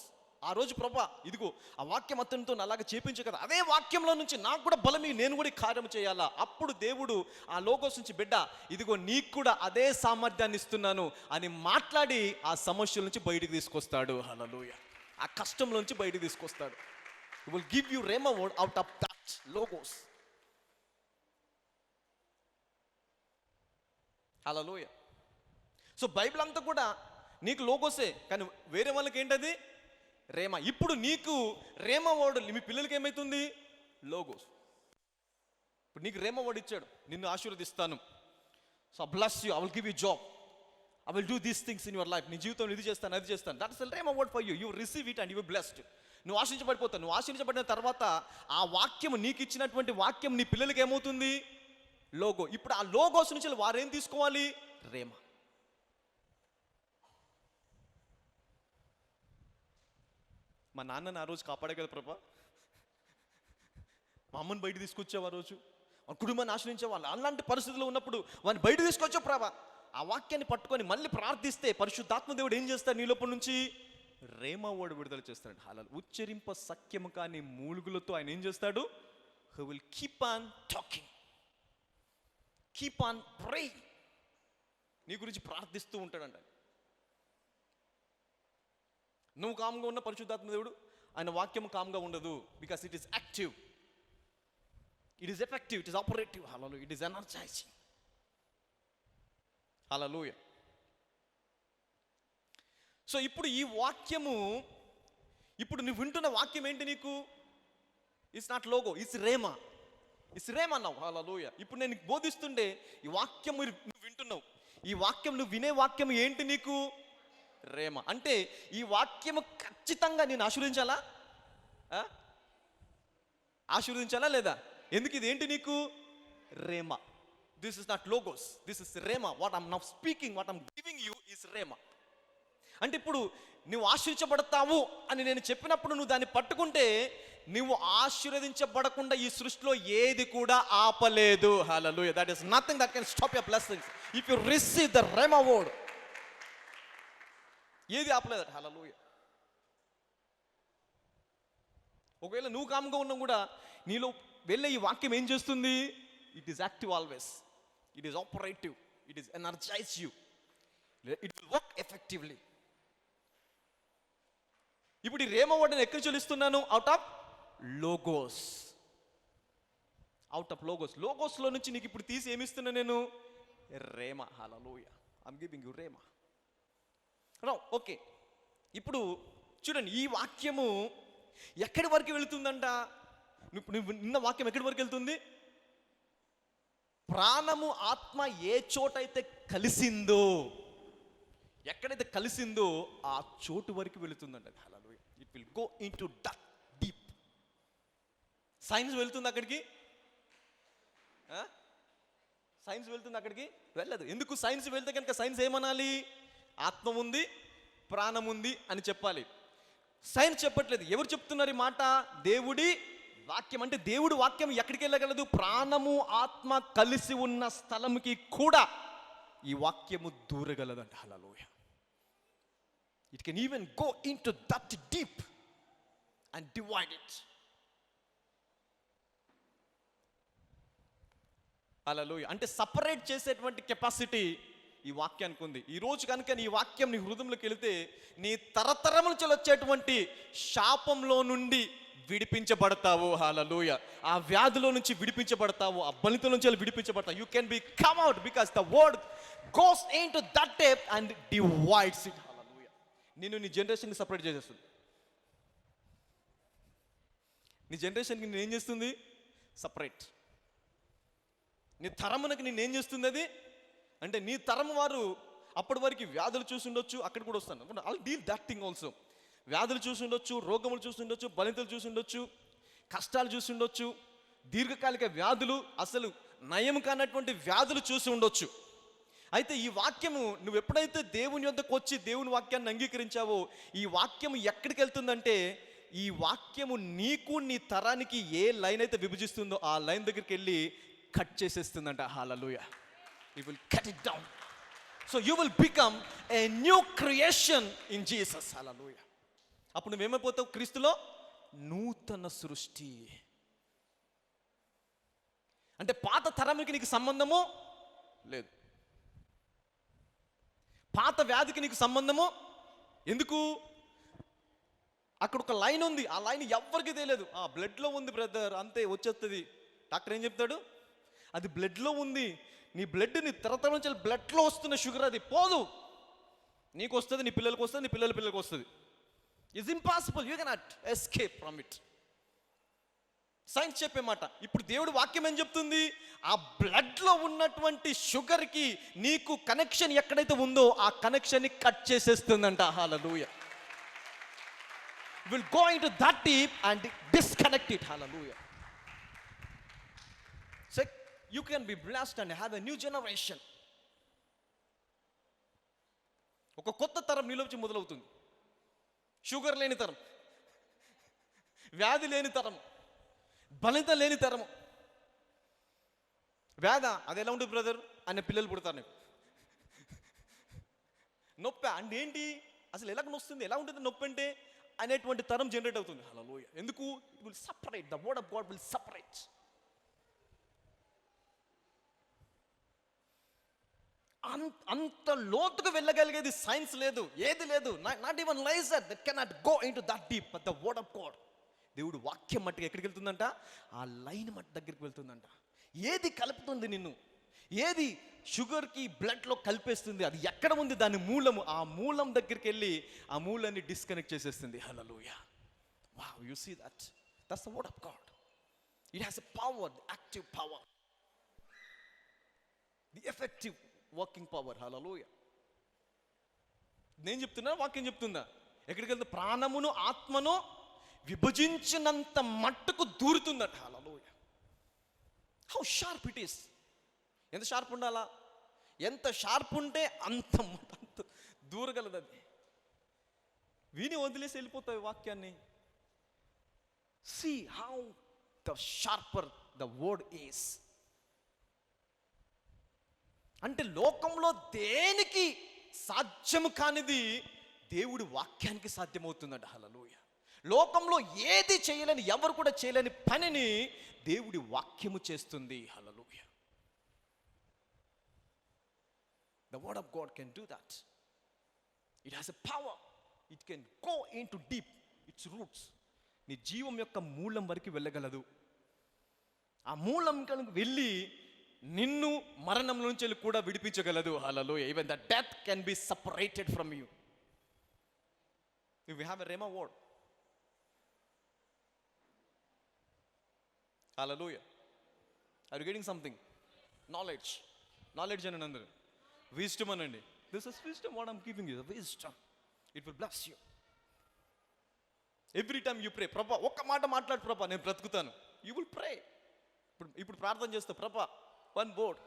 ఆ రోజు ప్రభా ఇదిగో ఆ వాక్యం అతనితో అలాగే చేపించే కదా, అదే వాక్యంలో నుంచి నాకు కూడా బలమి, నేను కూడా కార్యం చేయాలా. అప్పుడు దేవుడు ఆ లోగోస్ నుంచి బిడ్డ ఇదిగో నీకు కూడా అదే సామర్థ్యాన్ని ఇస్తున్నాను అని మాట్లాడి ఆ సమస్యల నుంచి బయటికి తీసుకొస్తాడు. హల్లెలూయా. ఆ కష్టంలో నుంచి బయటికి తీసుకొస్తాడు. He will give you rhema word out of that logos. Hallelujah. So Bible అంతా కూడా నీకు లోగోసే, కానీ వేరే వాళ్ళకి ఏంటది? రేమా. ఇప్పుడు నీకు రేమా వర్డ్, మీ పిల్లలకి ఏమవుతుంది? లోగోస్. ఇప్పుడు నీకు రేమా వర్డ్ ఇచ్చాడు, నిన్ను ఆశీర్వదిస్తాను. So bless you, I will give you job, I will do these things in your life. నీ జీవితంలో ఇది చేస్తాను, అది చేస్తాను. That is the rhema word for you. You receive it and you will blessed. నువ్వు ఆశీర్వదించబడిపోతావు. నువ్వు ఆశీర్వదించబడిన తర్వాత ఆ వాక్యము, నీకు ఇచ్చినటువంటి వాక్యం నీ పిల్లలకి ఏమవుతుంది? లోగో. ఇప్పుడు ఆ లోగోస్ నుంచి వారు ఏం తీసుకోవాలి? రేమా. మా నాన్నని ఆ రోజు కాపాడే కదా ప్రభా, మా అమ్మని బయట తీసుకొచ్చావు, ఆ రోజు మా కుటుంబాన్ని ఆశ్రయించే వాళ్ళు అలాంటి పరిస్థితుల్లో ఉన్నప్పుడు వాడిని బయట తీసుకొచ్చావు ప్రభా. ఆ వాక్యాన్ని పట్టుకొని మళ్ళీ ప్రార్థిస్తే పరిశుద్ధాత్మ దేవుడు ఏం చేస్తాడు? నీ లోపల నుంచి రేమా వర్డ్ విడుదల చేస్తాడు. హల్లెలూయా. ఉచ్చరింప సఖ్యము కాని మూలుగులతో ఆయన ఏం చేస్తాడు? He will keep on talking, keep on praying. నీ గురించి ప్రార్థిస్తూ ఉంటాడంట. నువ్వు కామ్గా ఉన్న పరిశుద్ధాత్మ దేవుడు ఆయన వాక్యము కామ్గా ఉండదు. Because it is active, it is effective, it is operative. Hallelujah. It is energising. Hallelujah. So ఇప్పుడు ఈ వాక్యము, ఇప్పుడు నువ్వు వింటున్న వాక్యం ఏంటి? నీకు it's not logo, it's rhema. It's rhema అన్నావు. హల్లెలూయా. ఇప్పుడు నేను బోధిస్తుండే ఈ వాక్యం నువ్వు వింటున్నావు. ఈ వాక్యం నువ్వు వినే వాక్యం ఏంటి? నీకు రేమా. అంటే ఈ వాక్యము ఖచ్చితంగా నేను ఆశీర్వదించాలా? ఆశీర్వదించాలా లేదా? ఎందుకు ఇది ఏంటి నీకు? Rhema. This is not logos, this is rhema. What I'm now speaking, what I'm giving you is rhema. అంటే ఇప్పుడు నువ్వు ఆశీర్వదించబడతావు అని నేను చెప్పినప్పుడు నువ్వు దాన్ని పట్టుకుంటే నువ్వు ఆశీర్వదించబడకుండా ఈ సృష్టిలో ఏది కూడా ఆపలేదు. Hallelujah. That is nothing that can stop your blessings if you receive the rhema word. ఏది ఆపలేదు. హల్లెలూయా. ఒకవేళ నువ్వు కామ్గా ఉన్నా కూడా నీలో వెళ్ళే ఈ వాక్యం ఏం చేస్తుంది? It is active always, it is operative, it is energise you, it will work effectively. ఇప్పుడు ఈ రేమా వర్డ్ ఎక్కడి నుంచి ఇస్తున్నాను? Out of logos. Out of logos. లోగోస్లో నుంచి నీకు ఇప్పుడు తీసి ఏమిస్తున్నా నేను? Rhema. Hallelujah. I'm giving you rhema. Okay. ఇప్పుడు చూడండి, ఈ వాక్యము ఎక్కడి వరకు వెళుతుందంట? నువ్వు నిన్న వాక్యం ఎక్కడి వరకు వెళ్తుంది? ప్రాణము ఆత్మ ఏ చోటైతే కలిసిందో, ఎక్కడైతే కలిసిందో ఆ చోటు వరకు వెళుతుందంట. Hallelujah. It will go into that deep. Science వెళ్తుంది అక్కడికి? సైన్స్ వెళ్తుంది అక్కడికి? వెళ్ళదు. ఎందుకు? సైన్స్ వెళ్తే కనుక సైన్స్ ఏమనాలి? ఆత్మ ఉంది, ప్రాణం ఉంది అని చెప్పాలి. సైన్స్ చెప్పట్లేదు. ఎవరు చెప్తున్నారు ఈ మాట? దేవుడి వాక్యం. అంటే దేవుడి వాక్యం ఎక్కడికి వెళ్ళగలదు? ప్రాణము ఆత్మ కలిసి ఉన్న స్థలంకి కూడా ఈ వాక్యము దూరగలదంట. Hallelujah. It can even go into that deep and divide it. Hallelujah. అంటే సపరేట్ చేసేటువంటి కెపాసిటీ ఈ వాక్యానికి ఉంది. ఈ రోజు కనుక నీ వాక్యం నీ హృదయంలోకి వెళితే నీ తరతరముల నుంచి వచ్చేటువంటి శాపంలో నుండి విడిపించబడతావు. హల్లెలూయా. ఆ వ్యాధిలో నుంచి విడిపించబడతావు, ఆ బలిత నుంచి విడిపించబడతావు. You can be come out because the word goes into that deep and divides it. Hallelujah. నిన్ను నీ జనరేషన్కి సపరేట్ చేసేస్తుంది. నీ జనరేషన్కి నేను ఏం చేస్తుంది? సపరేట్. నీ తరమునకి నేనేం చేస్తుంది అది? అంటే నీ తరం వారు అప్పటి వరకు వ్యాధులు చూసి ఉండొచ్చు, అక్కడ కూడా వస్తాను. I'll deal that thing also. వ్యాధులు చూసి ఉండొచ్చు, రోగములు చూసి ఉండొచ్చు, బలితలు చూసి ఉండొచ్చు, కష్టాలు చూసి ఉండొచ్చు, దీర్ఘకాలిక వ్యాధులు, అసలు నయం కానటువంటి వ్యాధులు చూసి ఉండొచ్చు. అయితే ఈ వాక్యము నువ్వు ఎప్పుడైతే దేవుని యొద్దకు వచ్చి దేవుని వాక్యాన్ని అంగీకరించావో, ఈ వాక్యము ఎక్కడికి వెళ్తుందంటే, ఈ వాక్యము నీకు నీ తరానికి ఏ లైన్ అయితే విభజిస్తుందో ఆ లైన్ దగ్గరికి వెళ్ళి కట్ చేసేస్తుందంట. Hallelujah. It will cut it down. So you will become a new creation in Jesus. Hallelujah. అప్పుడు నువ్వేమైపోతావు? క్రీస్తులో నూతన సృష్టి. అంటే పాత తరానికి నీకు సంబంధము లేదు, పాత వ్యాధికి నీకు సంబంధము. ఎందుకు? అక్కడ ఒక లైన్ ఉంది, ఆ లైన్ ఎవ్వరికి తెలియదు. ఆ బ్లడ్లో ఉంది బ్రదర్, అంతే వచ్చేస్తుంది. డాక్టర్ ఏం చెప్తాడు? అది బ్లడ్లో ఉంది. నీ బ్లడ్ నీ తరతరం నుంచి బ్లడ్లో వస్తున్న షుగర్, అది పోదు. నీకు వస్తుంది, నీ పిల్లలకు వస్తుంది, నీ పిల్లల పిల్లలకు వస్తుంది. It's impossible. You cannot escape from it. Science చెప్పే మాట. ఇప్పుడు దేవుడి వాక్యం ఏం చెప్తుంది? ఆ బ్లడ్లో ఉన్నటువంటి షుగర్కి నీకు కనెక్షన్ ఎక్కడైతే ఉందో ఆ కనెక్షన్ని కట్ చేసేస్తుందంట. Hallelujah. Will go into that deep and disconnect it. Hallelujah. So you can be blessed and have a new generation. ఒక కొత్త తరం నీలోంచి మొదలవుతుంది. షుగర్ లేని తరం, వ్యాధి లేని తరం, బలిత లేని తరము. వ్యాధ అది ఎలా ఉంటుంది బ్రదర్ అనే పిల్లలు పుడతారు. నీకు నొప్పి అంటే ఏంటి, అసలు ఎలా నొస్తుంది, ఎలా ఉంటుంది నొప్పి అంటే అనేటువంటి తరం జనరేట్ అవుతుంది. హల్లెలూయా. ఎందుకు? It will separate. The word of God will separate. అంత లోతుకు వెళ్ళగలిగేది సైన్స్ లేదు, ఏది లేదు. Not even laser that cannot go into that deep. But the word of God, దేవుడు వాక్యం మట్టికి ఎక్కడికి వెళ్తుందంట? ఆ లైన్ మట్టి దగ్గరికి వెళ్తుందంట. ఏది కలుపుతుంది నిన్ను, ఏది షుగర్కి బ్లడ్లో కలిపేస్తుంది, అది ఎక్కడ ఉంది దాని మూలము, ఆ మూలం దగ్గరికి వెళ్ళి ఆ మూలాన్ని డిస్కనెక్ట్ చేసేస్తుంది. Hallelujah. Wow, you see that? That's the word of God. It has a power, the active power, the effective working power. Hallelujah. నేను చెప్తున్నా, వాక్యం చెప్తుందా? ఎక్కడికి వెళ్తే ప్రాణమును ఆత్మను విభజించినంత మట్టుకు దూరుతుందట. Hallelujah. How sharp it is. ఎంత షార్ప్ ఉండాలా? ఎంత షార్ప్ ఉంటే అంత దూరగలదు. అది విని వదిలేసి వెళ్ళిపోతాయి వాక్యాన్ని. See how the sharper the word is. అంటే లోకంలో దేనికి సాధ్యము కానిది దేవుడి వాక్యానికి సాధ్యమవుతుందంట. హల్లెలూయా. లోకంలో ఏది చేయలేని, ఎవరు కూడా చేయలేని పనిని దేవుడి వాక్యము చేస్తుంది. హల్లెలూయా. The word of God can do that. It has a power. It can go into deep, its roots. నీ జీవం యొక్క మూలం వరకు వెళ్ళగలదు. ఆ మూలం కనుక వెళ్ళి నిన్ను మరణం నుంచి కూడా విడిపించగలదు. హల్లెలూయా. Even the death can be separated from you. If we have a rhema word, hallelujah. Are you getting something? Knowledge అని అందరు విజ్డమ్ అనండి. This is wisdom what I'm giving you, wisdom. It will bless you. Every time you pray, ప్రభా ఒక్క మాట మాట్లాడు ప్రభా నేను బ్రతుకుతాను. You will pray. ఇప్పుడు ప్రార్థన చేస్తావు, ప్రభా వన్ వర్డ్,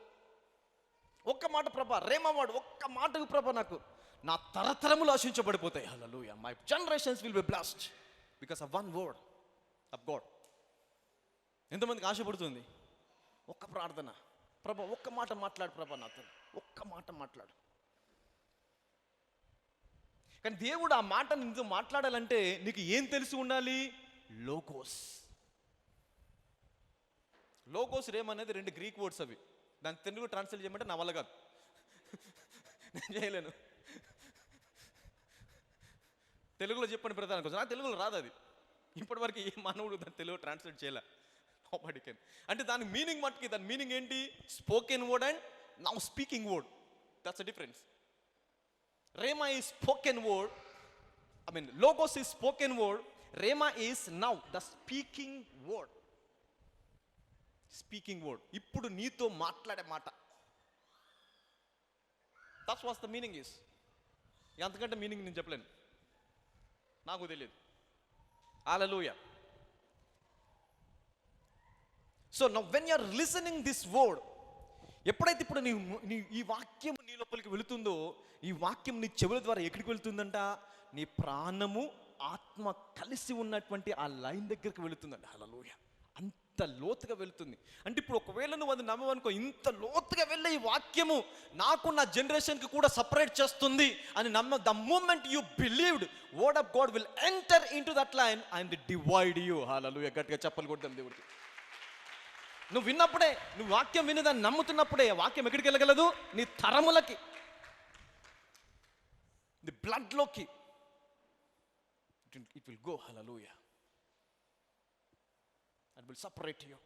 ఒక్క మాట ప్రభా, రేమా వర్డ్, ఒక్క మాటకు ప్రభా నాకు నా తరతరములు ఆశించబడిపోతాయి. Hallelujah. My generations will be blessed because of one word of God. ఎంతమందికి ఆశపడుతుంది? ఒక్క ప్రార్థన, ప్రభా ఒక్క మాట మాట్లాడు ప్రభా నాతో, ఒక్క మాట మాట్లాడు. కానీ దేవుడు ఆ మాట నీతో మాట్లాడాలంటే నీకు ఏం తెలిసి ఉండాలి? లోగోస్ రేమనేది 2 గ్రీక్ వర్డ్స్ అవి. దాన్ని తెలుగు ట్రాన్స్లేట్ చేయమంటే నా వల్ల కాదు, నేను చేయలేను. తెలుగులో చెప్పండి ప్రధాన కోసం, నాకు తెలుగులో రాదు అది. ఇప్పటివరకు ఏ మానవుడు దాన్ని తెలుగు ట్రాన్స్లేట్ చేయలే. అంటే దాని మీనింగ్ మట్టుకి, దాని మీనింగ్ ఏంటి? Spoken word and now speaking word. That's a difference. Rhema is spoken word. Logos is spoken word. Rhema is now the speaking word. Speaking word. ఇప్పుడు నీతో మాట్లాడే మాట. That's what the meaning is. ఎంతకంటే meaning నేను చెప్పలేను, నాకు తెలియదు. Hallelujah. So now when you are listening this word, ఎప్పుడైతే ఇప్పుడు నీ ఈ వాక్యం నీ లోపలికి వెళుతుందో, ఈ వాక్యం నీ చెవుల ద్వారా ఎక్కడికి వెళుతుందంట? నీ ప్రాణము ఆత్మ కలిసి ఉన్నటువంటి ఆ లైన్ దగ్గరికి వెళుతుందంట. హల్లెలూయా. అంత లోతుగా వెళుతుంది. అంటే ఇప్పుడు ఒకవేళ నువ్వు అది నమ్మవనుకో, ఇంత లోతుగా వెళ్ళే ఈ వాక్యము నాకు నా జనరేషన్కి కూడా సపరేట్ చేస్తుంది అని the moment you believed, word of God will enter into that line and divide you. Hallelujah. గట్టిగా చెప్పలు కొడదాం దేవుడికి. నువ్వు విన్నప్పుడే, నువ్వు వాక్యం విని దాన్ని నమ్ముతున్నప్పుడే వాక్యం ఎక్కడికి వెళ్ళగలదు? నీ తరములకి, నీ బ్లడ్లోకి it will go. Hallelujah. It will separate you.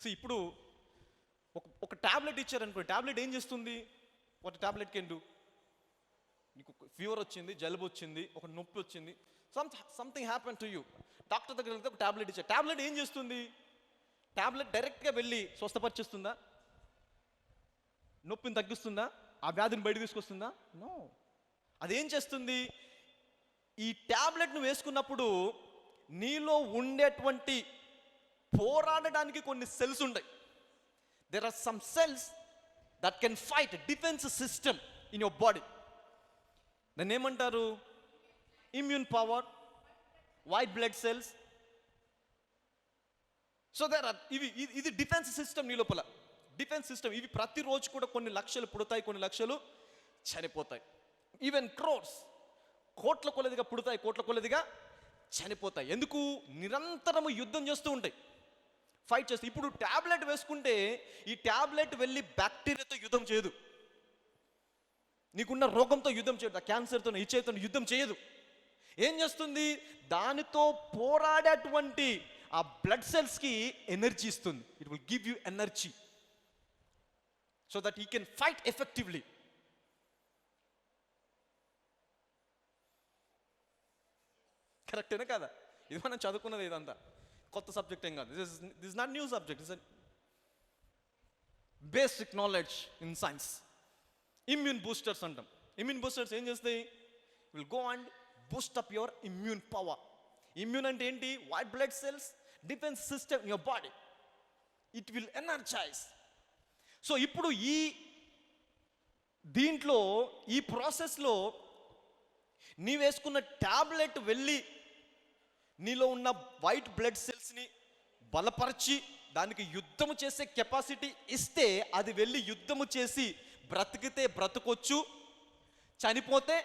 So ఇప్పుడు ఒక టాబ్లెట్ ఇచ్చారనుకో, టాబ్లెట్ ఏం చేస్తుంది? What tablet can do? నీకు ఫీవర్ వచ్చింది, జలుబు వచ్చింది, ఒక నొప్పి వచ్చింది, something happen to you. Doctor దగ్గర వెళ్తే ఒక టాబ్లెట్ ఇచ్చారు. టాబ్లెట్ ఏం చేస్తుంది? టాబ్లెట్ డైరెక్ట్గా వెళ్ళి స్వస్థపరిచేస్తుందా? నొప్పిని తగ్గిస్తుందా? ఆ వ్యాధిని బయట తీసుకొస్తుందా? నో. అదేం చేస్తుంది? ఈ టాబ్లెట్ నువ్వు వేసుకున్నప్పుడు నీలో ఉండేటువంటి పోరాడడానికి కొన్ని సెల్స్ ఉంటాయి. There are some cells that can fight, defence system in your body. దాన్ని ఏమంటారు? Immune power, white blood cells. So there are ఇది డిఫెన్స్ సిస్టమ్ నీ లోపల. డిఫెన్స్ సిస్టమ్ ఇవి ప్రతిరోజు కూడా కొన్ని లక్షలు పుడతాయి, కొన్ని లక్షలు చనిపోతాయి. ఈవెన్ కోట్ల కొలదిగా పుడతాయి, కోట్ల కొలదిగా చనిపోతాయి. ఎందుకు? నిరంతరము యుద్ధం చేస్తూ ఉంటాయి, ఫైట్ చేస్తూ. ఇప్పుడు టాబ్లెట్ వేసుకుంటే ఈ టాబ్లెట్ వెళ్ళి బ్యాక్టీరియాతో యుద్ధం చేయదు, నీకున్న రోగంతో యుద్ధం చేయదు, క్యాన్సర్తో, హెచ్ఐవితో యుద్ధం చేయదు. ఏం చేస్తుంది? దానితో పోరాడేటువంటి ఆ బ్లడ్ సెల్స్కి ఎనర్జీ ఇస్తుంది. It will give you energy so that he can fight effectively. కరెక్టేనా కదా? ఇది మనం చదువుకున్నది, ఇదంతా కొత్త సబ్జెక్ట్ ఏం కాదు. This not new subject, it's basic knowledge in science. Immune boosters అంటాం. ఇమ్యూన్ బూస్టర్స్ ఏం చేస్తాయి? Will go and boost up your immune power. Immune అంటే ఏంటి? White blood cells, defence system in your body. It will energise. So ఇప్పుడు దీంట్లో ఈ ప్రాసెస్లో నీ వేసుకున్న టాబ్లెట్ వెళ్ళి నీలో ఉన్న వైట్ బ్లడ్ సెల్స్ని బలపరిచి దానికి యుద్ధము చేసే కెపాసిటీ ఇస్తే, అది వెళ్ళి యుద్ధము చేసి బ్రతికితే బ్రతకొచ్చు, చనిపోతే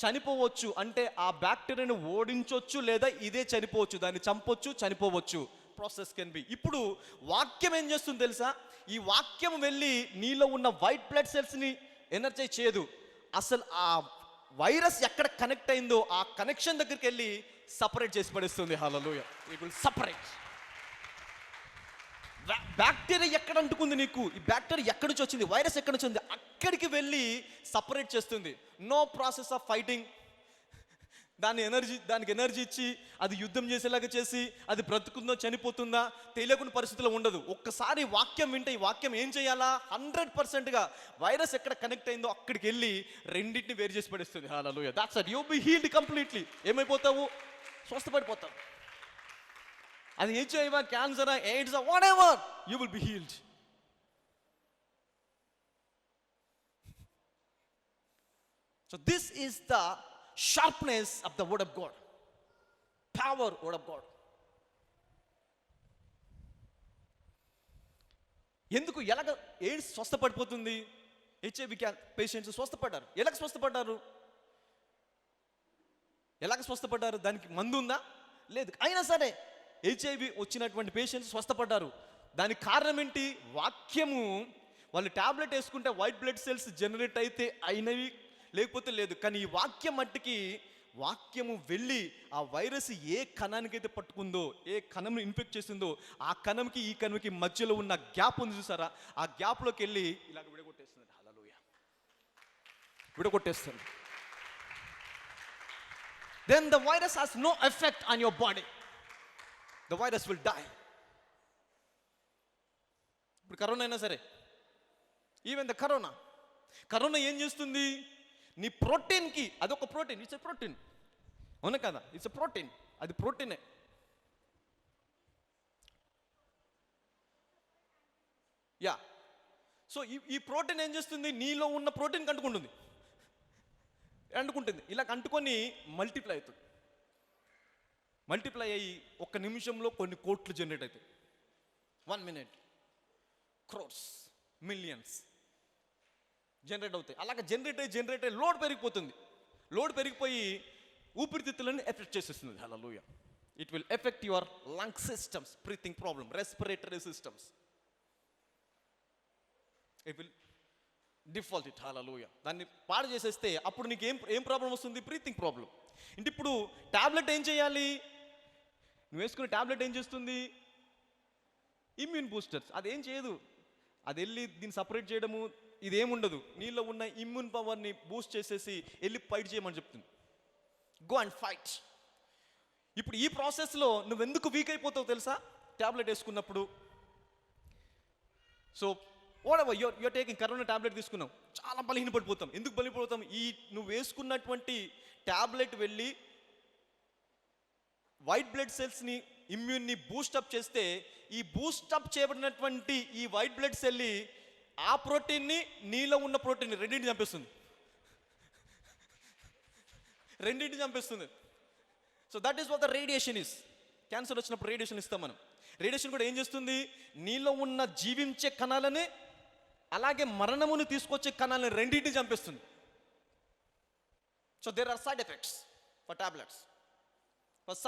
చనిపోవచ్చు. అంటే ఆ బ్యాక్టీరియాను ఓడించవచ్చు, లేదా ఇదే చనిపోవచ్చు, దాన్ని చంపొచ్చు, చనిపోవచ్చు. Process can be. ఇప్పుడు వాక్యం ఏం చేస్తుంది తెలుసా? ఈ వాక్యం వెళ్ళి నీలో ఉన్న వైట్ బ్లడ్ సెల్స్ని ఎనర్జైజ్ చేయదు. అసలు ఆ వైరస్ ఎక్కడ కనెక్ట్ అయిందో ఆ కనెక్షన్ దగ్గరికి వెళ్ళి సపరేట్ చేసి పడేస్తుంది. Hallelujah. It will separate. Bacteria ఎక్కడ అంటుకుంది నీకు, ఈ బ్యాక్టీరియా ఎక్కడి నుంచి వచ్చింది, వైరస్ ఎక్కడి నుంచి ఉంది, అక్కడికి వెళ్ళి సపరేట్ చేస్తుంది. నో ప్రాసెస్ ఆఫ్ ఫైటింగ్, దానికి ఎనర్జీ ఇచ్చి అది యుద్ధం చేసేలాగా చేసి అది బ్రతుకుందో చనిపోతుందా తెలియకుండా పరిస్థితిలో ఉండదు. ఒక్కసారి వాక్యం వింటే ఈ వాక్యం ఏం చేయాలా 100%గా వైరస్ ఎక్కడ కనెక్ట్ అయిందో అక్కడికి వెళ్ళి రెండింటిని వేరు చేసి పడేస్తుంది. Hallelujah. That's it. You be healed completely. ఏమైపోతావు? స్వస్థపడిపోతావు. అది HIV, cancer, AIDS, whatever, you will be healed. So this is the sharpness of the word of God. Power word of God. ఎందుకు ఎలాగ ఎయిడ్స్ స్వస్థపడిపోతుంది? HIV patients స్వస్థపడ్డారు. ఎలాగ స్వస్థపడ్డారు? దానికి మందు ఉందా? లేదు. అయినా సరే హెచ్ఐవి వచ్చినటువంటి పేషెంట్స్ స్వస్థపడ్డారు. దానికి కారణం ఏంటి? వాక్యము. వాళ్ళు టాబ్లెట్ వేసుకుంటే వైట్ బ్లడ్ సెల్స్ జనరేట్ అయితే అయినవి, లేకపోతే లేదు. కానీ ఈ వాక్యం మట్టికి వాక్యము వెళ్ళి ఆ వైరస్ ఏ కణానికైతే పట్టుకుందో, ఏ కణంను ఇన్ఫెక్ట్ చేసిందో ఆ కణంకి ఈ కణంకి మధ్యలో ఉన్న గ్యాప్ ఉంది చూసారా, ఆ గ్యాప్లోకి వెళ్ళి ఇలాగ విడగొట్టేస్తుంది. హల్లెలూయా. విడగొట్టేస్తుంది. Then the virus has no effect on your body. The virus will die. ఇప్పుడు కరోనా అయినా సరే, ఈవెన్ ద కరోనా ఏం చేస్తుంది? నీ ప్రోటీన్కి, అదొక ప్రోటీన్, ఇట్స్ ఎ ప్రోటీన్, అవునా కదా? ఇట్స్ ఎ ప్రోటీన్, అది ప్రోటీనే. యా. సో ఈ ప్రోటీన్ ఏం చేస్తుంది? నీలో ఉన్న ప్రోటీన్కి అంటుకుంటుంది. ఇలా అంటుకొని మల్టిప్లై అవుతుంది. మల్టిప్లై అయ్యి ఒక్క నిమిషంలో కొన్ని కోట్లు జనరేట్ అవుతాయి. 1 minute crores, millions జనరేట్ అవుతాయి. అలాగే జనరేట్ అయ్యి లోడ్ పెరిగిపోతుంది. లోడ్ పెరిగిపోయి ఊపిరితిత్తులను ఎఫెక్ట్ చేసేస్తుంది. Hallelujah. It will effect your lung systems, breathing problem, respiratory systems. It will default it. Hallelujah. దాన్ని పాడు చేసేస్తే అప్పుడు నీకు ఏం ప్రాబ్లం వస్తుంది? Breathing problem. అంటే ఇప్పుడు టాబ్లెట్ ఏం చేయాలి? నువ్వు వేసుకునే టాబ్లెట్ ఏం చేస్తుంది? Immune boosters. అదేం చేయదు. అది వెళ్ళి దీన్ని సపరేట్ చేయడము ఇదేముండదు. నీలో ఉన్న ఇమ్యూన్ పవర్ని బూస్ట్ చేసేసి వెళ్ళి ఫైట్ చేయమని చెప్తుంది. Go and fight. ఇప్పుడు ఈ ప్రాసెస్లో నువ్వెందుకు వీక్ అయిపోతావు తెలుసా? టాబ్లెట్ వేసుకున్నప్పుడు. So whatever you're taking, corona tablet తీసుకున్నావు, చాలా బలహీనపడిపోతాం. ఎందుకు బలహీనపడిపోతాం? నువ్వు వేసుకున్నటువంటి టాబ్లెట్ వెళ్ళి వైట్ బ్లడ్ సెల్స్ని, ఇమ్యూన్ని బూస్టప్ చేస్తే ఈ బూస్టప్ చేయబడినటువంటి ఈ వైట్ బ్లడ్ సెల్ని, ఆ ప్రోటీన్ని, నీలో ఉన్న ప్రోటీన్ని రెండింటిని చంపేస్తుంది. So that is what the radiation is. Cancer వచ్చినప్పుడు రేడియేషన్ ఇస్తాం మనం. రేడియేషన్ కూడా ఏం చేస్తుంది? నీలో ఉన్న జీవించే కణాలని, అలాగే మరణమును తీసుకొచ్చే కణాలని రెండింటిని చంపేస్తుంది. So there are side effects for tablets. For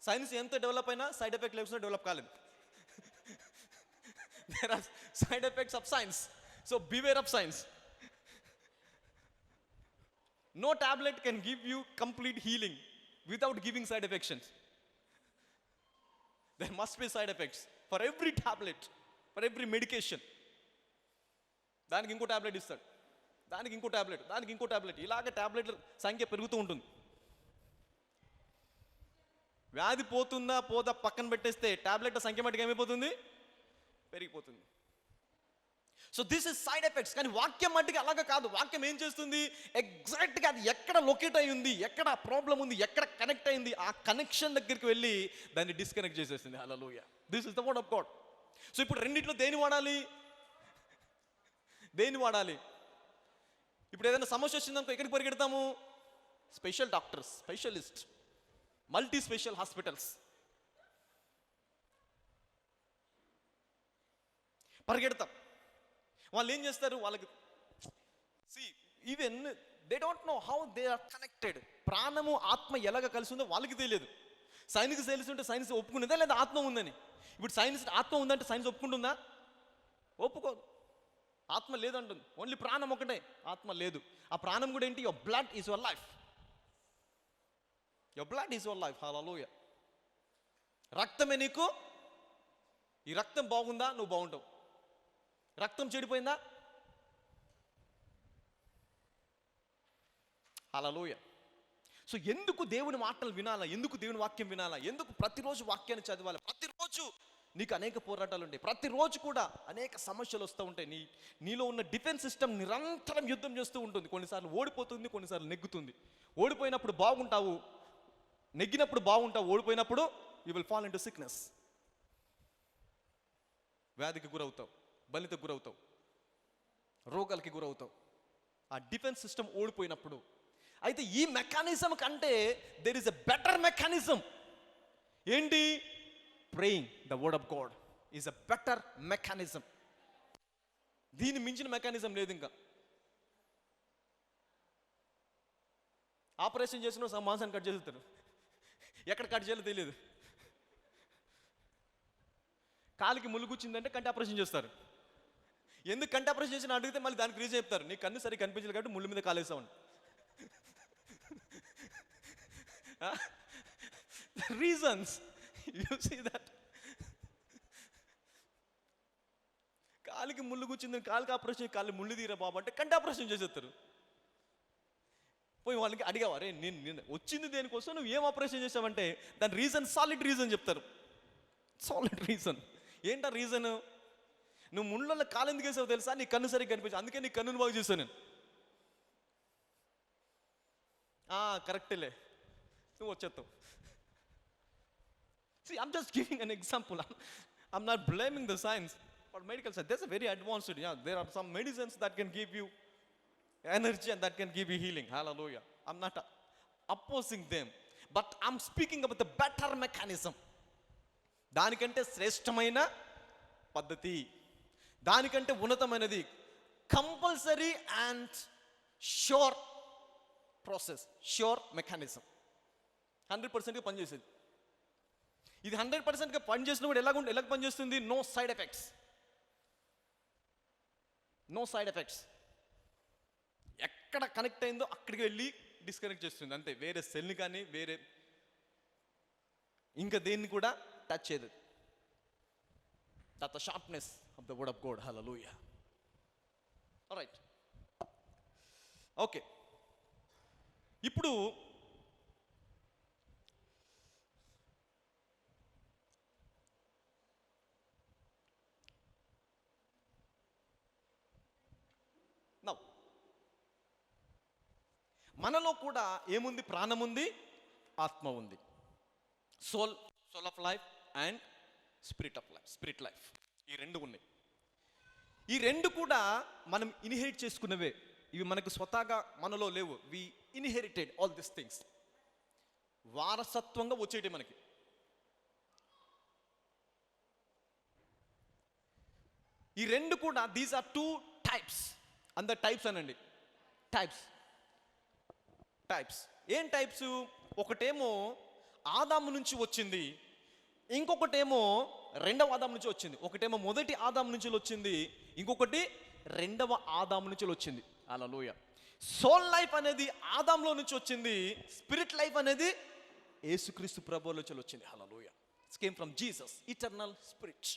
science ఎంత డెవలప్ అయినా సైడ్ ఎఫెక్ట్ లేకుండా డెవలప్ కాలేదు. There are side effects of science. So beware of science. No tablet can give you complete healing without giving side effects. There must be side effects for every tablet, for every medication. దానికి ఇంకో tablet ఇస్తాడు, దానికి ఇంకో tablet, ఇలాగ టాబ్లెట్ల సంఖ్య పెరుగుతూ ఉంటుంది. వ్యాధి పోతుందా పోదా పక్కన పెట్టేస్తే టాబ్లెట్ల సంఖ్య మటుకు ఏమైపోతుంది? పెరిగిపోతుంది. So this is side effects. కానీ వాక్యం మట్టుకి అలాగా కాదు. వాక్యం ఏం చేస్తుంది? ఎగ్జాక్ట్గా అది ఎక్కడ లొకేట్ అయి ఉంది, ఎక్కడ ప్రాబ్లం ఉంది, ఎక్కడ కనెక్ట్ అయింది, ఆ కనెక్షన్ దగ్గరికి వెళ్ళి దాన్ని డిస్కనెక్ట్ చేసేస్తుంది. Hallelujah. This is the word of God. So ఇప్పుడు రెండిట్లో దేని వాడాలి? ఇప్పుడు ఏదైనా సమస్య వచ్చిందనుకో ఎక్కడికి పరిగెడతాము? Special doctors, specialist, multi special hospitals పరిగెడతాం. వాళ్ళు ఏం చేస్తారు? వాళ్ళకి even they don't know how they are connected. ప్రాణము ఆత్మ ఎలాగ కలిసి ఉందో వాళ్ళకి తెలియదు. సైన్స్కి తెలిసి ఉంటే సైన్స్ ఒప్పుకునేదా లేదా ఆత్మ ఉందని? ఇప్పుడు ఆత్మ ఉందంటే సైన్స్ ఒప్పుకుంటుందా? ఒప్పుకోదు. ఆత్మ లేదంటుంది. ఓన్లీ ప్రాణం ఒకటే, ఆత్మ లేదు. ఆ ప్రాణం కూడా ఏంటి? Your blood is your life. Your blood is your life. Hallelujah. రక్తమే నీకు. ఈ రక్తం బాగుందా నువ్వు బాగుంటావు. రక్తం చెడిపోయిందా? హల్లెలూయా. సో ఎందుకు దేవుని మాటలు వినాలా, ఎందుకు దేవుని వాక్యం వినాలా, ఎందుకు ప్రతిరోజు వాక్యాన్ని చదవాలి, ప్రతిరోజు నీకు అనేక పోరాటాలు ఉంటాయి, ప్రతిరోజు కూడా అనేక సమస్యలు వస్తూ ఉంటాయి. నీలో ఉన్న డిఫెన్స్ సిస్టమ్ నిరంతరం యుద్ధం చేస్తూ ఉంటుంది. కొన్నిసార్లు ఓడిపోతుంది, కొన్నిసార్లు నెగ్గుతుంది. ఓడిపోయినప్పుడు బాగుంటావు, నెగ్గినప్పుడు బాగుంటావు, ఓడిపోయినప్పుడు you will fall into sickness, వ్యాధికి గురవుతావు, బలితకు గురవుతావు, రోగాలకి గురవుతావు. ఆ డిఫెన్స్ సిస్టమ్ ఓడిపోయినప్పుడు. అయితే ఈ మెకానిజం కంటే there is a better mechanism. ఏంటి? Praying the word of God is a better mechanism. దీన్ని మించిన మెకానిజం లేదు. ఇంకా ఆపరేషన్ చేసిన మాంసాన్ని కట్ చేస్తారు, ఎక్కడ కట్ చేయాలో తెలియదు. కాలికి ముళ్ళు కూర్చిందంటే కంటి ఆపరేషన్ చేస్తారు. ఎందుకు కంటి ఆపరేషన్ చేసిన అడిగితే మళ్ళీ దానికి రీజన్ చెప్తారు, నీ కన్ను సరిగ్గా కనిపించలేదు కాబట్టి ముళ్ళు మీద కాలేసామని. Reasons you see that. కాలికి ముళ్ళు కూర్చిందని కాలికి ఆపరేషన్, కాళ్ళు ముళ్ళు తీరా బాబు అంటే కంటి ఆపరేషన్ చేసేస్తారు. పోయి వాళ్ళకి అడిగావా, రే నేను వచ్చింది దేనికోసం, నువ్వు ఏం ఆపరేషన్ చేసావంటే దాని రీజన్, సాలిడ్ రీజన్ చెప్తారు. Solid reason. ఏంటా రీజన్? నువ్వు ముళ్ళలో కాలు ఎందుకు వేసావు తెలుసా? నీ కన్ను సరిగ్గా కనిపించు, అందుకే నీ కన్నును బాగు చేశాను నేను. కరెక్టేలే, నువ్వు వచ్చేస్తావు. See, I'm just giving an example. I'm not blaming the science, but medical science, that's a very advanced. Yeah, there are some medicines that can give you energy and that can give you healing. Hallelujah. I'm not opposing them, but I'm speaking about the better mechanism. దానికంటే శ్రేష్టమైన పద్ధతి, దానికంటే ఉన్నతమైనది, compulsory and sure process, sure mechanism, 100%గా పనిచేసేది. ఇది 100%గా పనిచేసినప్పుడు ఎలా పనిచేస్తుంది? No side effects. No side effects. ఎక్కడ కనెక్ట్ అయిందో అక్కడికి వెళ్ళి డిస్కనెక్ట్ చేస్తుంది అంతే. వేరే సెల్ని కానీ వేరే ఇంకా దేన్ని కూడా టచ్ చేయదు. That the sharpness of the word of God. Hallelujah. Alright, okay. ఇప్పుడు మనలో కూడా ఏముంది? ప్రాణం ఉంది, ఆత్మ ఉంది. Soul of life and spirit life. ఈ రెండు ఉన్నాయి. ఈ రెండు కూడా మనం ఇన్హెరిట్ చేసుకున్నవే. ఇవి మనకు స్వతహాగా మనలో లేవు. వి ఇన్హెరిటెడ్ ఆల్ దిస్ థింగ్స్. వారసత్వంగా వచ్చేటి మనకి. ఈ రెండు కూడా దీస్ ఆర్ 2 టైప్స్. అందరు టైప్స్ అనండి. టైప్స్. ఏం టైప్స్? ఒకటేమో ఆదాము నుంచి వచ్చింది, ఇంకొకటేమో రెండవ ఆదాము నుంచి వచ్చింది. ఒకటేమో మొదటి ఆదాము నుంచి వచ్చింది, ఇంకొకటి రెండవ ఆదాము నుంచి వచ్చింది. హల్లెలూయా. సోల్ లైఫ్ అనేది ఆదాంలో నుంచి వచ్చింది, స్పిరిట్ లైఫ్ అనేది యేసుక్రీస్తు ప్రభువులో నుంచి వచ్చింది. Hallelujah. It came from Jesus, eternal spirit.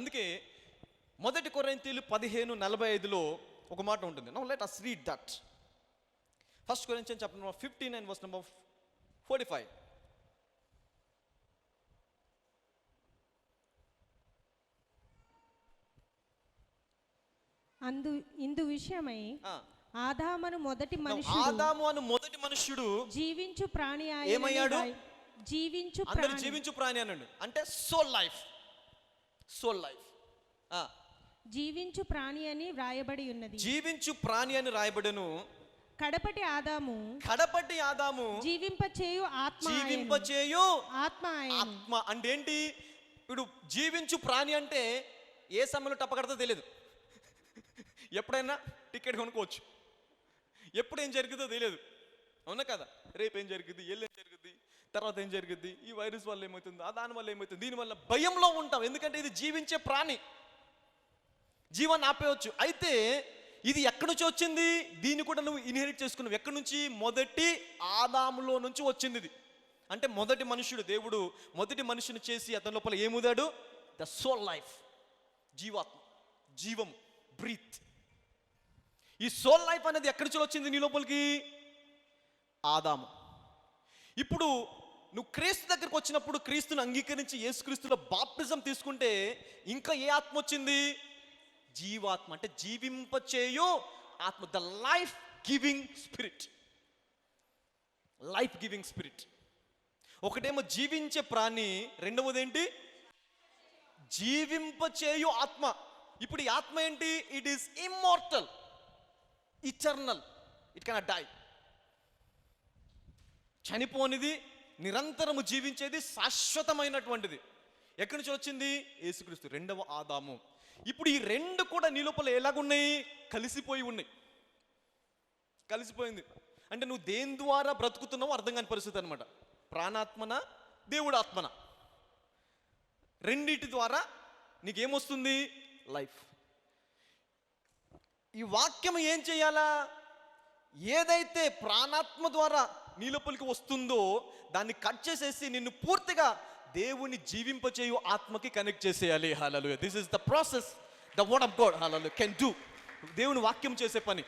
అందుకే మొదటి కొరింథీయులు 15:45లో ఒక మాట ఉంటుంది. Now let us read that. 1 Corinthians chapter number 15 and verse number 45. ఇందు విషయమై ఆదాము అను మొదటి మనుష్యుడు జీవించు ప్రాణి ఏమయ్యాడు? జీవించు ప్రాణి అన్నాడు. అంటే సోల్ లైఫ్. జీవించు ప్రాణి అని వ్రాయబడి ఉన్నది. జీవించు ప్రాణి అని రాయబడను. కడపటి ఆదాము జీవింపచేయు ఆత్మ. అంటే ఏంటి? ఇప్పుడు జీవించు ప్రాణి అంటే ఏ సమయంలో టప్పకడతో తెలియదు. ఎప్పుడైనా టికెట్ కొనుక్కోవచ్చు, ఎప్పుడు ఏం జరుగుతుందో తెలియదు. అవునా కదా? రేపు ఏం జరుగుద్ది, ఏం జరుగుద్ది, తర్వాత ఏం జరుగుద్ది, ఈ వైరస్ వల్ల ఏమవుతుంది, దాని వల్ల ఏమవుతుంది, దీనివల్ల భయంలో ఉంటాం. ఎందుకంటే ఇది జీవించే ప్రాణి, జీవాన్ని ఆపేయవచ్చు. అయితే ఇది ఎక్కడి నుంచి వచ్చింది? దీన్ని కూడా నువ్వు ఇన్హెరిట్ చేసుకున్నావు. ఎక్కడి నుంచి? మొదటి ఆదాములో నుంచి వచ్చింది ఇది. అంటే మొదటి మనుషుడు, దేవుడు మొదటి మనుషుని చేసి అతని లోపల ఏముదాడు? ద సోల్ లైఫ్, జీవాత్మ, జీవం, బ్రీత్. ఈ సోల్ లైఫ్ అనేది ఎక్కడి నుంచి వచ్చింది నీ లోపలికి? ఆదాము. ఇప్పుడు నువ్వు క్రీస్తు దగ్గరకు వచ్చినప్పుడు క్రీస్తుని అంగీకరించి యేసుక్రీస్తులో బాప్టిజం తీసుకుంటే ఇంకా ఏ ఆత్మ వచ్చింది? జీవాత్మ, అంటే జీవింపచేయు ఆత్మ, the life giving spirit. Life giving spirit. ఒకటేమో జీవించే ప్రాణి, రెండవది ఏంటి? జీవింపచేయు ఆత్మ. ఇప్పుడు ఈ ఆత్మ ఏంటి? It is immortal, eternal, it cannot die. చనిపోనిది, నిరంతరము జీవించేది, శాశ్వతమైనటువంటిది. ఎక్కడి నుంచి వచ్చింది? యేసుక్రీస్తు, రెండవ ఆదాము. ఇప్పుడు ఈ రెండు కూడా నీ లోపల ఎలాగున్నాయి? కలిసిపోయి ఉన్నాయి. కలిసిపోయింది అంటే నువ్వు దేని ద్వారా బ్రతుకుతున్నావో అర్థం కాని పరిస్థితి అనమాట. ప్రాణాత్మన, దేవుడు ఆత్మన, రెండిటి ద్వారా నీకేమొస్తుంది? లైఫ్. ఈ వాక్యం ఏం చేయాలా? ఏదైతే ప్రాణాత్మ ద్వారా నీ లోపలికి వస్తుందో దాన్ని కట్ చేసేసి నిన్ను పూర్తిగా దేవుని జీవింపచేయు ఆత్మకి కనెక్ట్ చేసేయాలి. Hallelujah. This is the process the word of God hallelujah can do. దేవుని వాక్యం చేసే పని.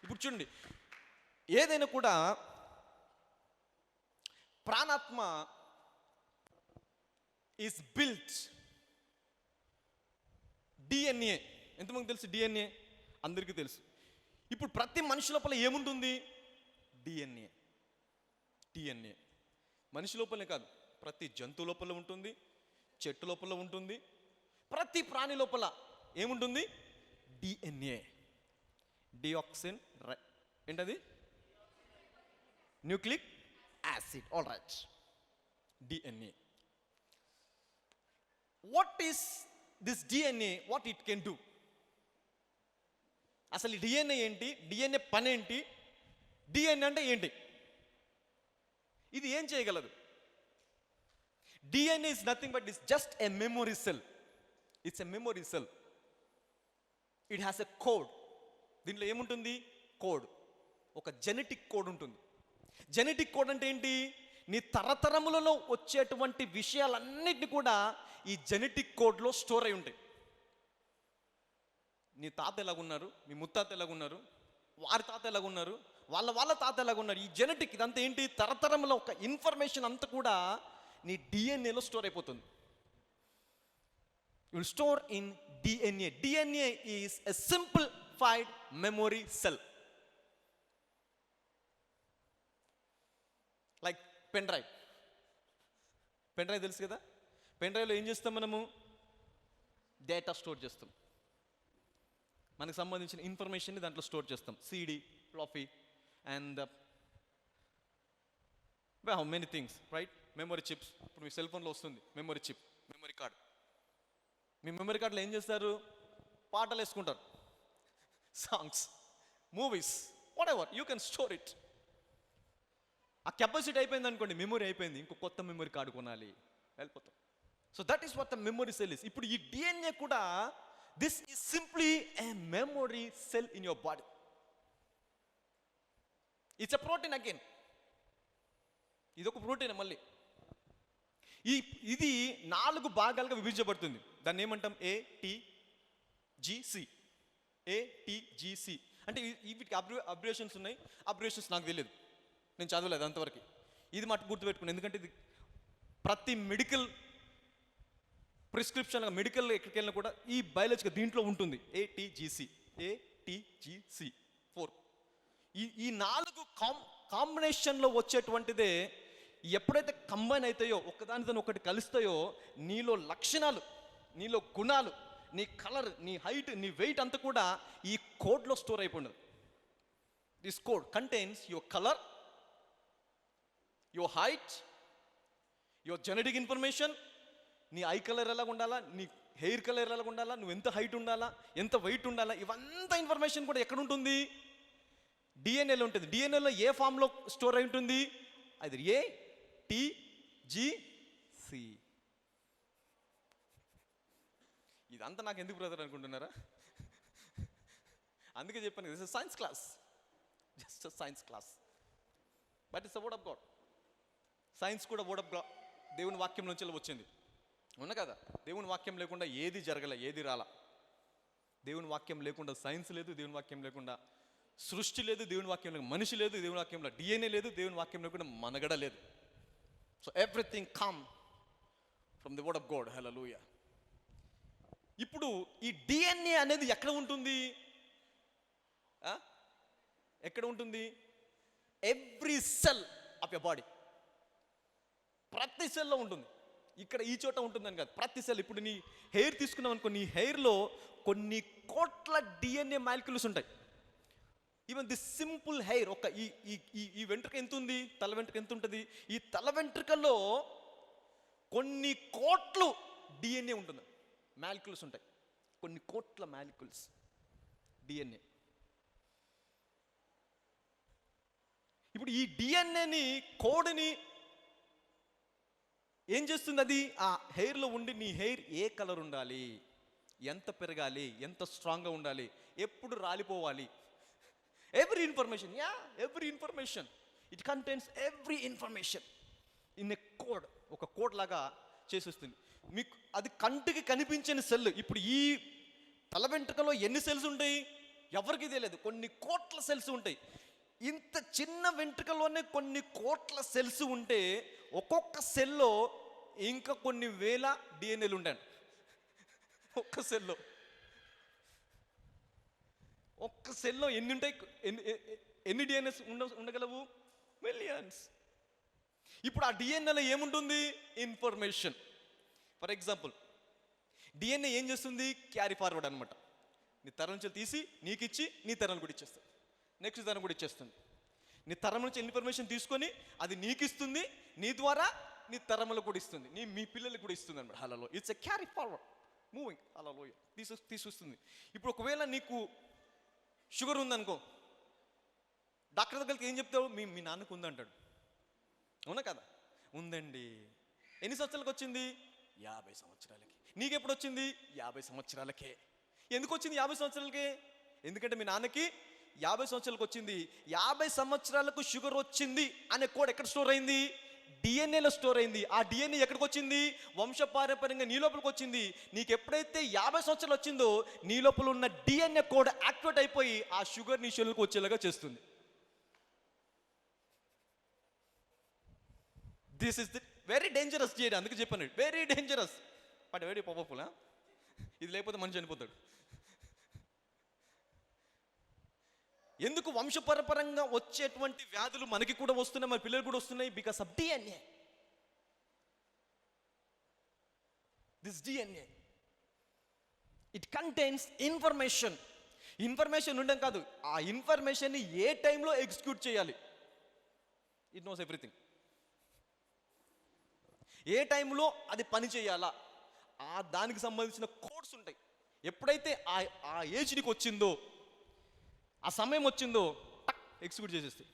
ఇప్పుడు చూడండి, ఏదైనా కూడా ప్రాణాత్మ ఈస్ బిల్ట్. డిఎన్ఏ ఎంతమంది తెలుసు? డిఎన్ఏ అందరికీ తెలుసు. ఇప్పుడు ప్రతి మనిషి లోపల ఏముంటుంది? డిఎన్ఏ. డిఎన్ఏ మనిషి లోపలే కాదు, ప్రతి జంతువు లోపల ఉంటుంది, చెట్టు లోపల ఉంటుంది, ప్రతి ప్రాణి లోపల ఏముంటుంది? డిఎన్ఏ. డిఆక్సిన్, ఏంటది? Nucleic acid. All right, DNA. What is this DNA? What it can do? అసలు ఈ డిఎన్ఏ ఏంటి? డిఎన్ఏ పని ఏంటి? డిఎన్ఏ అంటే ఏంటి? ఇది ఏం చేయగలదు? DNA is nothing but is just a memory cell. It's a memory cell. It has a code. దీంట్లో ఏముంటుంది? కోడ్. ఒక జెనెటిక్ కోడ్ ఉంటుంది. జెనెటిక్ కోడ్ అంటే ఏంటి? నీ తరతరములలో వచ్చేటువంటి విషయాలన్నిటిని కూడా ఈ జెనెటిక్ కోడ్లో స్టోర్ అయి ఉంటాయి. నీ తాత ఎలాగున్నారు, మీ ముత్తాత ఎలాగున్నారు, వారి తాత ఎలాగున్నారు, వాళ్ళ తాత ఎలాగున్నారు, ఈ జెనెటిక్ ఇదంతా ఏంటి? తరతరంలో ఒక ఇన్ఫర్మేషన్ అంతా కూడా నీ డిఎన్ఏలో స్టోర్ అయిపోతుంది. You will store in DNA. DNA is a simplified memory cell. Like pen drive. Pen drive తెలుసు కదా? పెన్ డ్రైవ్లో ఏం చేస్తాం మనము? డేటా స్టోర్ చేస్తాం. మనకు సంబంధించిన ఇన్ఫర్మేషన్ని దాంట్లో స్టోర్ చేస్తాం. CD, floppy and many things, right? Memory chips. ఇప్పుడు మీ సెల్ ఫోన్లో వస్తుంది మెమరీ చిప్, మెమరీ కార్డ్. మీ మెమరీ కార్డులో ఏం చేస్తారు? పాటలు వేసుకుంటారు, songs, movies, whatever you can store it. ఆ కెపాసిటీ అయిపోయింది అనుకోండి, మెమరీ అయిపోయింది, ఇంకో కొత్త మెమరీ కార్డు కొనాలి, వెళ్ళిపోతాం. So that is what the memory cell is. ఇప్పుడు ఈ డిఎన్ఏ కూడా this is simply a memory cell in your body. It's a protein again. ఇది ఒక ప్రోటీన్. మళ్ళీ ఇది 4 భాగాలుగా విభజించబడుతుంది. దాన్ని ఏమంటాం? ఏటీజీసి. ఏటీజీసి అంటే వీటికి అబ్రివేషన్స్ ఉన్నాయి. అబ్రివేషన్స్ నాకు తెలియదు, నేను చదవలేదు అంతవరకు. ఇది మటు గుర్తుపెట్టుకున్నాను, ఎందుకంటే ఇది ప్రతి మెడికల్ ప్రిస్క్రిప్షన్, మెడికల్ ఎక్కడికి వెళ్ళినా కూడా ఈ బయాలజికల్ దీంట్లో ఉంటుంది. ఏటీజీసి, ఏటీజీసి 4. ఈ 4 కాంబినేషన్లో వచ్చేటువంటిదే ఎప్పుడైతే కంబైన్ అవుతాయో, ఒకదానితో ఒకటి కలుస్తాయో, నీలో లక్షణాలు, నీలో గుణాలు, నీ కలర్, నీ హైట్, నీ వెయిట్ అంతా కూడా ఈ కోడ్లో స్టోర్ అయిపోయింది. This code contains your colour, your height, your genetic information, నీ ఐ కలర్ ఎలా ఉండాలా, నీ హెయిర్ కలర్ ఎలా ఉండాలా, నువ్వు ఎంత హైట్ ఉండాలా, ఎంత వెయిట్ ఉండాలా, ఇవంతా ఇన్ఫర్మేషన్ కూడా ఎక్కడ ఉంటుంది? డిఎన్ఏలో ఉంటుంది. డిఎన్ఏలో ఏ ఫామ్లో స్టోర్ అయి ఉంటుంది? అది ఏటీజీసి. ఇదంతా నాకు ఎందుకు బ్రదర్ అనుకుంటున్నారా? అందుకే చెప్పాను, this is science class, just science class, but it's the word of God. Science కూడా వర్డ్ ఆఫ్ గాడ్, దేవుని వాక్యం నుంచి వచ్చింది, అవునా కదా? దేవుని వాక్యం లేకుండా ఏది జరగలే, ఏది రాలా. దేవుని వాక్యం లేకుండా సైన్స్ లేదు, దేవుని వాక్యం లేకుండా సృష్టి లేదు దేవుని వాక్యంలో, మనిషి లేదు దేవుని వాక్యంలో, డిఎన్ఏ లేదు దేవుని వాక్యంలో, కూడా మనగడ లేదు. So everything come from the word of God. Hallelujah. ఇప్పుడు ఈ డిఎన్ఏ అనేది ఎక్కడ ఉంటుంది? ఎక్కడ ఉంటుంది? Every cell of your body. ప్రతి సెల్లో ఉంటుంది. ఇక్కడ ఈ చోట ఉంటుందని కాదు, ప్రతి సెల్. ఇప్పుడు నీ హెయిర్ తీసుకున్నావు అనుకో, నీ హెయిర్లో కొన్ని కోట్ల డిఎన్ఏ మాలిక్యూల్స్ ఉంటాయి. ఈవెన్ ది సింపుల్ హెయిర్, ఒక ఈ వెంట్రుక ఎంత ఉంది, తల వెంట్రుక ఎంత ఉంటుంది? ఈ తల వెంట్రుకలో కొన్ని కోట్లు డిఎన్ఏ ఉంటుంది, మాలిక్యూల్స్ ఉంటాయి. కొన్ని కోట్ల మాలిక్యూల్స్ డిఎన్ఏ. ఇప్పుడు ఈ డిఎన్ఏని, కోడ్ని ఏం చేస్తుంది? అది ఆ హెయిర్లో ఉండి నీ హెయిర్ ఏ కలర్ ఉండాలి, ఎంత పెరగాలి, ఎంత స్ట్రాంగ్గా ఉండాలి, ఎప్పుడు రాలిపోవాలి, every information. Every information. It contains every information in a code. ఒక కోడ్ లాగా చేసేస్తుంది మీకు. అది కంటికి కనిపించని సెల్. ఇప్పుడు ఈ తల వెంట్రుకలో ఎన్ని సెల్స్ ఉంటాయి ఎవరికి తెలియదు, కొన్ని కోట్ల సెల్స్ ఉంటాయి. ఇంత చిన్న వెంట్రుకలోనే కొన్ని కోట్ల సెల్స్ ఉంటే ఒక్కొక్క సెల్లో ఇంకా కొన్ని వేల డిఎన్ఏలు ఉంటాయి. ఒక్క సెల్లో ఎన్ని ఉంటాయి? ఎన్ని డిఎన్ఏస్ ఉండగలవు? మిలియన్స్. ఇప్పుడు ఆ డిఎన్ఏలో ఏముంటుంది? ఇన్ఫర్మేషన్. ఫర్ ఎగ్జాంపుల్, డిఎన్ఏ ఏం చేస్తుంది? క్యారీ ఫార్వర్డ్ అనమాట. నీ తరం నుంచి తీసి నీకు ఇచ్చి నీ తరం కూడా ఇచ్చేస్తుంది, నెక్స్ట్ తరం కూడా ఇచ్చేస్తుంది. నీ తరం నుంచి ఇన్ఫర్మేషన్ తీసుకొని అది నీకు ఇస్తుంది, నీ ద్వారా నీ తరములకు కూడా ఇస్తుంది, మీ పిల్లలకు కూడా ఇస్తుంది అనమాట. Hello, it's a carry forward moving. Hello, తీసుకొస్తుంది. ఇప్పుడు ఒకవేళ నీకు షుగర్ ఉందనుకో, డాక్టర్ దగ్గరికి ఏం చెప్తావు? మీ నాన్నకు ఉందంటాడు. అవునా కదా? ఉందండి. ఎన్ని సంవత్సరాలకు వచ్చింది? 50 సంవత్సరాలకి. నీకెప్పుడు వచ్చింది? 50 సంవత్సరాలకే. ఎందుకు వచ్చింది 50 సంవత్సరాలకే? ఎందుకంటే మీ నాన్నకి 50 సంవత్సరాలకు వచ్చింది. 50 సంవత్సరాలకు షుగర్ వచ్చింది అనే కోడ్ ఎక్కడ స్టోర్ అయింది? డిఎన్ఏలో స్టోర్ అయింది. ఆ డిఎన్ఏ ఎక్కడికి వచ్చింది? వంశపారంపర్యంగా నీ లోపలికి వచ్చింది. నీకు ఎప్పుడైతే 50 సంవత్సరాలు వచ్చిందో నీ లోపల ఉన్న డిఎన్ఏ కోడ్ యాక్టివేట్ అయిపోయి ఆ షుగర్ నీ షెల్కి వచ్చేలాగా చేస్తుంది. This is the very dangerous చేయడం. అందుకే చెప్పాను, very dangerous but very powerful. ఇది లేకపోతే మనిషి చనిపోతాడు. ఎందుకు? వంశపరపరంగా వచ్చేటువంటి వ్యాధులు మనకి కూడా వస్తున్నాయి, మన పిల్లలు కూడా వస్తున్నాయి. Because of DNA. This DNA it contains information. Information ఉండడం కాదు, ఆ ఇన్ఫర్మేషన్ని ఏ టైంలో ఎగ్జిక్యూట్ చేయాలి. It knows everything. ఏ టైంలో అది పని చేయాలా, ఆ దానికి సంబంధించిన కోడ్స్ ఉంటాయి. ఎప్పుడైతే ఆ ఏజ్ నీకు వచ్చిందో, ఆ సమయం వచ్చిందో, టక్ ఎగ్జిక్యూట్ చేసేస్తాయి.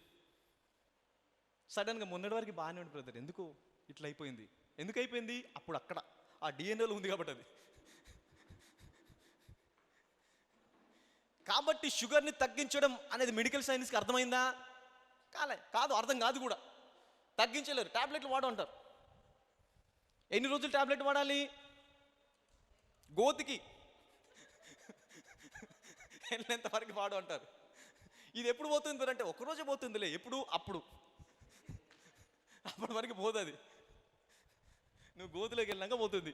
సడన్గా మొన్నటి వరకు బాగానే ఉంది బ్రదర్, ఎందుకు ఇట్లా అయిపోయింది? ఎందుకు అయిపోయింది? అప్పుడు అక్కడ ఆ డిఎన్ఏలో ఉంది కాబట్టి అది. కాబట్టి షుగర్ని తగ్గించడం అనేది మెడికల్ సైన్స్కి అర్థమైందా? కాదు, అర్థం కాదు కూడా. తగ్గించలేరు, టాబ్లెట్లు వాడంటారు. ఎన్ని రోజులు టాబ్లెట్ వాడాలి? గోతికి వెళ్ళేంత వరకు వాడు అంటారు. ఇది ఎప్పుడు పోతుంది అంటే ఒక్కరోజే పోతుందిలే, ఎప్పుడు అప్పుడు అప్పటి వరకు పోతుంది. నువ్వు గోతులోకి వెళ్ళినాక పోతుంది,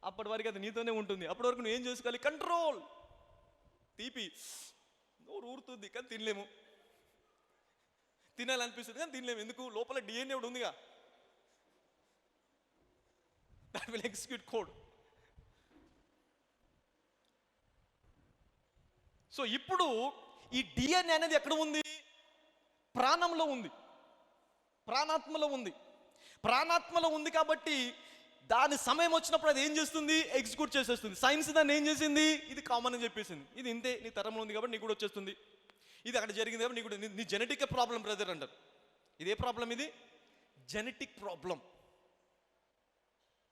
అప్పటి వరకు అది నీతోనే ఉంటుంది. అప్పటి వరకు నువ్వు ఏం చేసుకోవాలి? కంట్రోల్. తీపి నోరు ఊరుతుంది కానీ తినలేము, తినాలనిపిస్తుంది కానీ తినలేము. ఎందుకు? లోపల డిఎన్ఏ ఒకటి ఉందిగా, that will execute code. So ఇప్పుడు ఈ డిఎన్ఏ అనేది ఎక్కడ ఉంది? ప్రాణంలో ఉంది, ప్రాణాత్మలో ఉంది. ప్రాణాత్మలో ఉంది కాబట్టి దాని సమయం వచ్చినప్పుడు అది ఏం చేస్తుంది? ఎగ్జిక్యూట్ చేసేస్తుంది. సైన్స్ దాన్ని ఏం చేసింది? ఇది కామన్ అని చెప్పేసింది. ఇది ఇంతే, నీ తరంలో ఉంది కాబట్టి నీకు కూడా వచ్చేస్తుంది. ఇది అక్కడ జరిగింది కాబట్టి నీకు కూడా, నీ జెనెటిక్ ప్రాబ్లం బ్రదర్ అంటారు. ఇదే ప్రాబ్లం, ఇది genetic problem.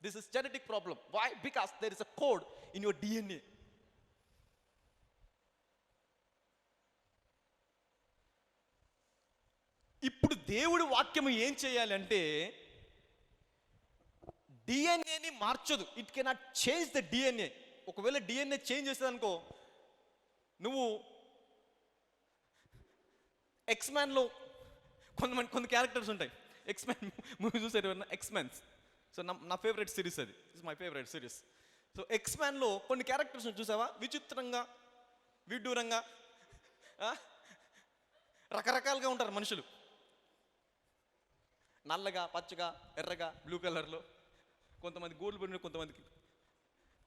This is genetic problem. Why? Because there is a code in your DNA. ఇప్పుడు దేవుడి వాక్యం ఏం చేయాలంటే డిఎన్ఏని మార్చదు. It cannot change the DNA. ఒకవేళ డిఎన్ఏ చేంజ్ చేస్తుంది అనుకో, నువ్వు ఎక్స్మ్యాన్లో కొన్ని క్యారెక్టర్స్ ఉంటాయి. ఎక్స్మ్యాన్ మూవీ చూసారు ఎవరన్నా? ఎక్స్మ్యాన్స్. సో నా ఫేవరెట్ సిరీస్ అది. It's my favourite series. So ఎక్స్మ్యాన్లో కొన్ని క్యారెక్టర్స్ చూసావా? విచిత్రంగా, విడ్డూరంగా, రకరకాలుగా ఉంటారు మనుషులు. నల్లగా, పచ్చగా, ఎర్రగా, బ్లూ కలర్లో, కొంతమంది గోల్డ్ పడిన, కొంతమందికి